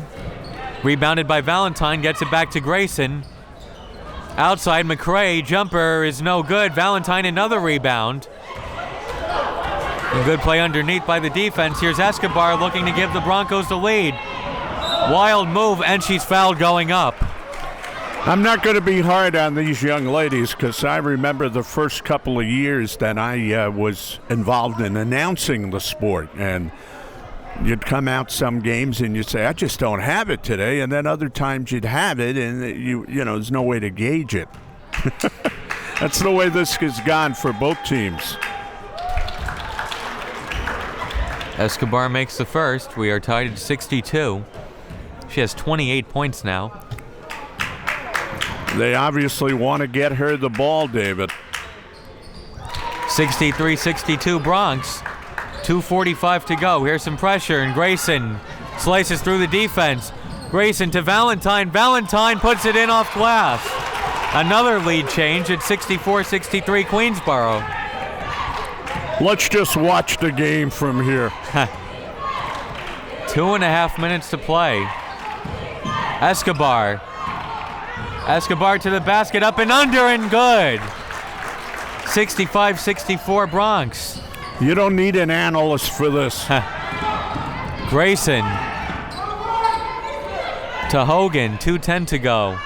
rebounded by Valentine, gets it back to Grayson. Outside, McCray, jumper is no good. Valentine, another rebound. And good play underneath by the defense. Here's Escobar looking to give the Broncos the lead. Wild move, and she's fouled going up. I'm not going to be hard on these young ladies because I remember the first couple of years that I was involved in announcing the sport, and you'd come out some games and you'd say, I just don't have it today, and then other times you'd have it, and you know, there's no way to gauge it. That's the way this has gone for both teams. Escobar makes the first. We are tied at 62. She has 28 points now. They obviously want to get her the ball, David. 63-62 Bronx. 2:45 to go. Here's some pressure, and Grayson slices through the defense. Grayson to Valentine. Valentine puts it in off glass. Another lead change at 64-63 Queensborough. Let's just watch the game from here. 2.5 minutes to play. Escobar. Escobar to the basket, up and under, and good. 65-64 Bronx. You don't need an analyst for this. Grayson to Hogan, 2:10 to go.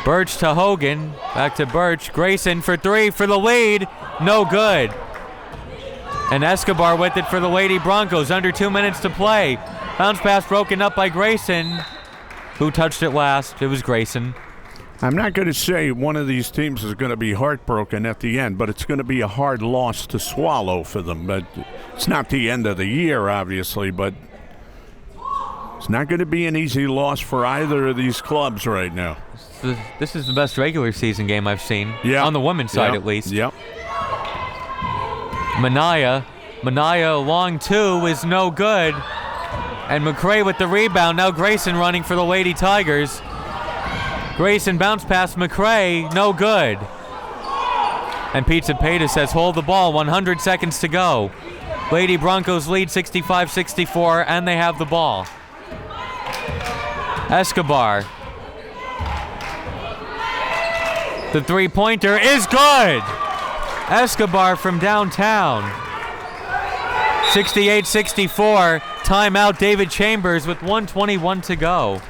Birch to Hogan, back to Birch. Grayson for three for the lead, no good. And Escobar with it for the Lady Broncos, under 2 minutes to play. Bounce pass broken up by Grayson. Who touched it last? It was Grayson. I'm not going to say one of these teams is going to be heartbroken at the end, but it's going to be a hard loss to swallow for them. But it's not the end of the year, obviously, but it's not going to be an easy loss for either of these clubs right now. This is the best regular season game I've seen, on the women's side at least. Yep. Manaya long two is no good. And McCray with the rebound. Now Grayson running for the Lady Tigers. Grayson bounce pass McCray, no good. And Pete Cepeda says hold the ball, 100 seconds to go. Lady Broncos lead 65-64, and they have the ball. Escobar. The three-pointer is good. Escobar from downtown. 68-64. Timeout David Chambers with 1:21 to go.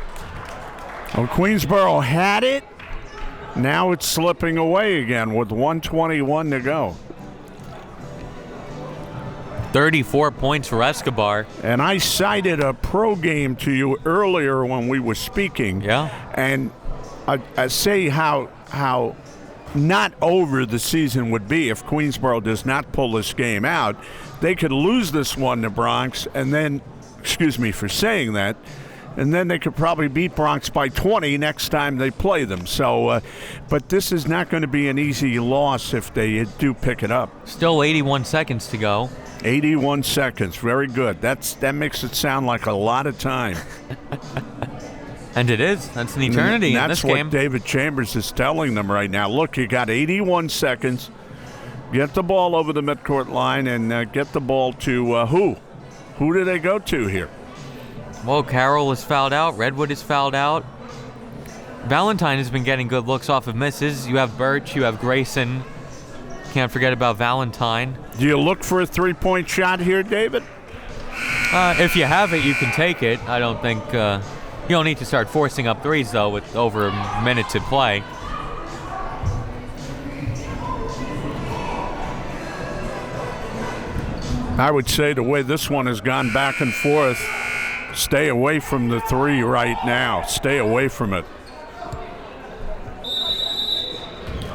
Well, Queensborough had it. Now it's slipping away again with 1:21 to go. 34 points for Escobar. And I cited a pro game to you earlier when we were speaking. Yeah. And I say how not over the season would be if Queensborough does not pull this game out. They could lose this one to Bronx, and then, excuse me for saying that, and then they could probably beat Bronx by 20 next time they play them. So, but this is not going to be an easy loss if they do pick it up. Still 81 seconds to go. 81 seconds, very good. That makes it sound like a lot of time. And it is. That's an eternity in this game. That's what David Chambers is telling them right now. Look, you got 81 seconds. Get the ball over the midcourt line and get the ball to who? Who do they go to here? Well, Carroll is fouled out. Redwood is fouled out. Valentine has been getting good looks off of misses. You have Birch. You have Grayson. Can't forget about Valentine. Do you look for a three-point shot here, David? If you have it, you can take it. I don't think you don't need to start forcing up threes, though, with over a minute to play. I would say the way this one has gone back and forth, stay away from the three right now. Stay away from it.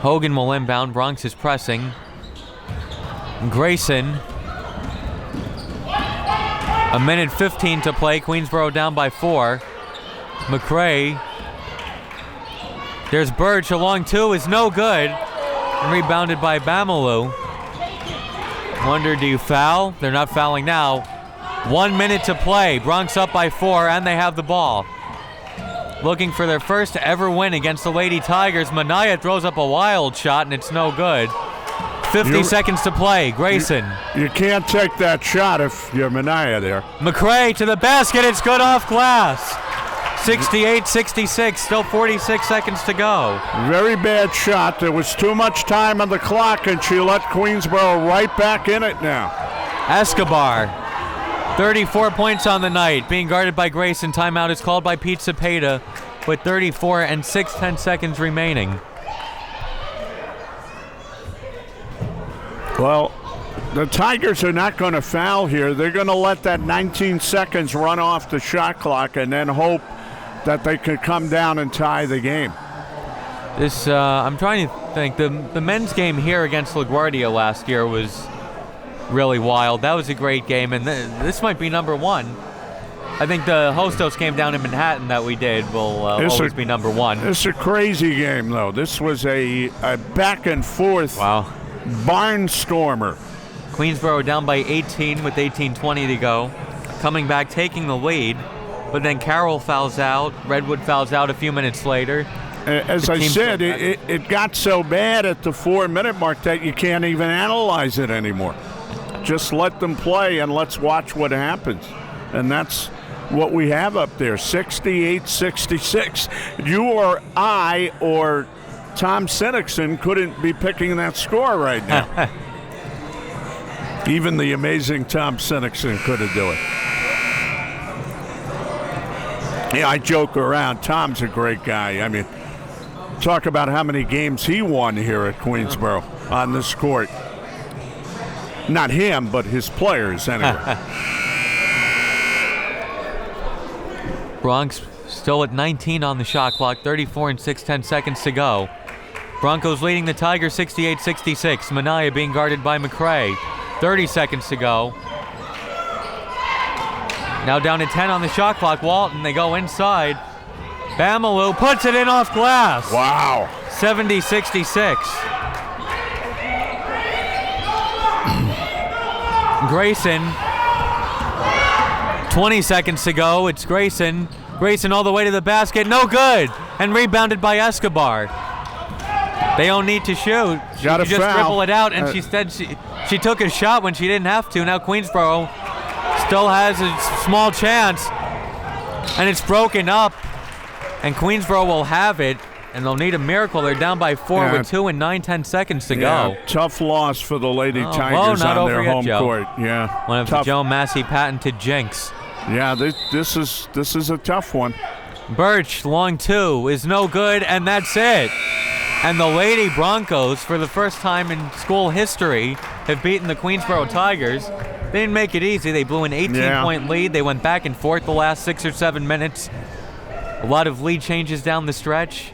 Hogan will inbound. Bronx is pressing. Grayson. A minute 15 to play. Queensborough down by 4. McCray. There's Birch. A long two is no good. And rebounded by Bamalu. Wonder, do you foul? They're not fouling now. 1 minute to play. Bronx up by 4, and they have the ball. Looking for their first ever win against the Lady Tigers. Manaya throws up a wild shot, and it's no good. 50 seconds to play. Grayson. You can't take that shot if you're Manaya there. McCray to the basket. It's good off glass. 68-66. Still 46 seconds to go. Very bad shot. There was too much time on the clock, and she let Queensborough right back in it now. Escobar. 34 points on the night, being guarded by Grayson. Timeout is called by Pete Cepeda with 34 and 6:10 seconds remaining. Well, the Tigers are not going to foul here. They're going to let that 19 seconds run off the shot clock and then hope that they could come down and tie the game. This, I'm trying to think. The men's game here against LaGuardia last year was really wild. That was a great game, and this might be number one. I think the Hostos game down in Manhattan that we did will always be number one. This is a crazy game, though. This was a back and forth barnstormer. Queensborough down by 18 with 18:20 to go. Coming back, taking the lead, but then Carroll fouls out. Redwood fouls out a few minutes later. As I said, it got so bad at the 4-minute mark that you can't even analyze it anymore. Just let them play and let's watch what happens. And that's what we have up there, 68-66. You or I or Tom Sinnickson couldn't be picking that score right now. Even the amazing Tom Sinnickson couldn't do it. Yeah, I joke around. Tom's a great guy. I mean, talk about how many games he won here at Queensborough on this court. Not him, but his players, anyway. Bronx still at 19 on the shot clock, 34 and 6:10 seconds to go. Broncos leading the Tigers 68-66. Manaya being guarded by McCray. 30 seconds to go. Now down to 10 on the shot clock. Walton, they go inside. Bamalu puts it in off glass. Wow. 70-66. Grayson. 20 seconds to go. It's Grayson. Grayson all the way to the basket. No good. And rebounded by Escobar. They don't need to shoot. She just dribble it out, and she took a shot when she didn't have to. Now Queensborough still has a small chance, and it's broken up, and Queensborough will have it. and they'll need a miracle. They're down by 4 with 2 and 9/10 seconds to go. Tough loss for the Lady Tigers on their home Joe. court. Yeah, one of the Joe Massey patented jinx. Yeah, this is a tough one. Birch, long 2 is no good, and that's it. And the Lady Broncos, for the first time in school history, have beaten the Queensborough Tigers. They didn't make it easy. They blew an 18-point lead. They went back and forth the last 6 or 7 minutes. A lot of lead changes down the stretch.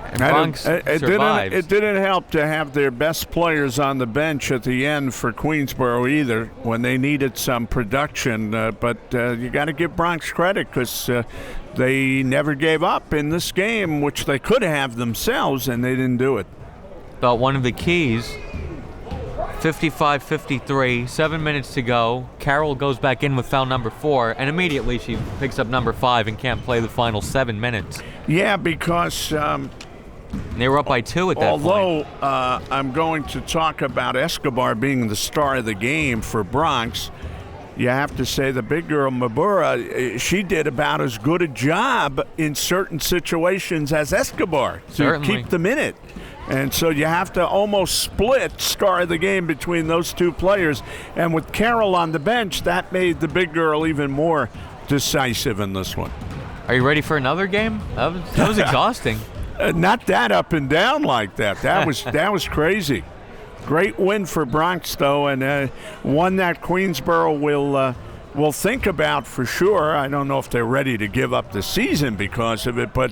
And Bronx survives. It didn't help to have their best players on the bench at the end for Queensborough either when they needed some production. But you got to give Bronx credit because they never gave up in this game, which they could have themselves, and they didn't do it. About one of the keys, 55-53, 7 minutes to go. Carroll goes back in with foul number 4, and immediately she picks up number 5 and can't play the final 7 minutes. Yeah, because they were up by 2 at that point. Although I'm going to talk about Escobar being the star of the game for Bronx, you have to say the big girl, Mabura, she did about as good a job in certain situations as Escobar to keep them in it. And so you have to almost split star of the game between those two players. And with Carroll on the bench, that made the big girl even more decisive in this one. Are you ready for another game? That was exhausting. Not that up and down like that. That was crazy. Great win for Bronx, though, and one that Queensborough will think about for sure. I don't know if they're ready to give up the season because of it, but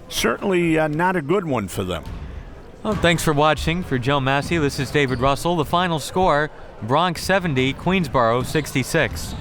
certainly not a good one for them. Well, thanks for watching. For Joe Massey, this is David Russell. The final score, Bronx 70, Queensborough 66.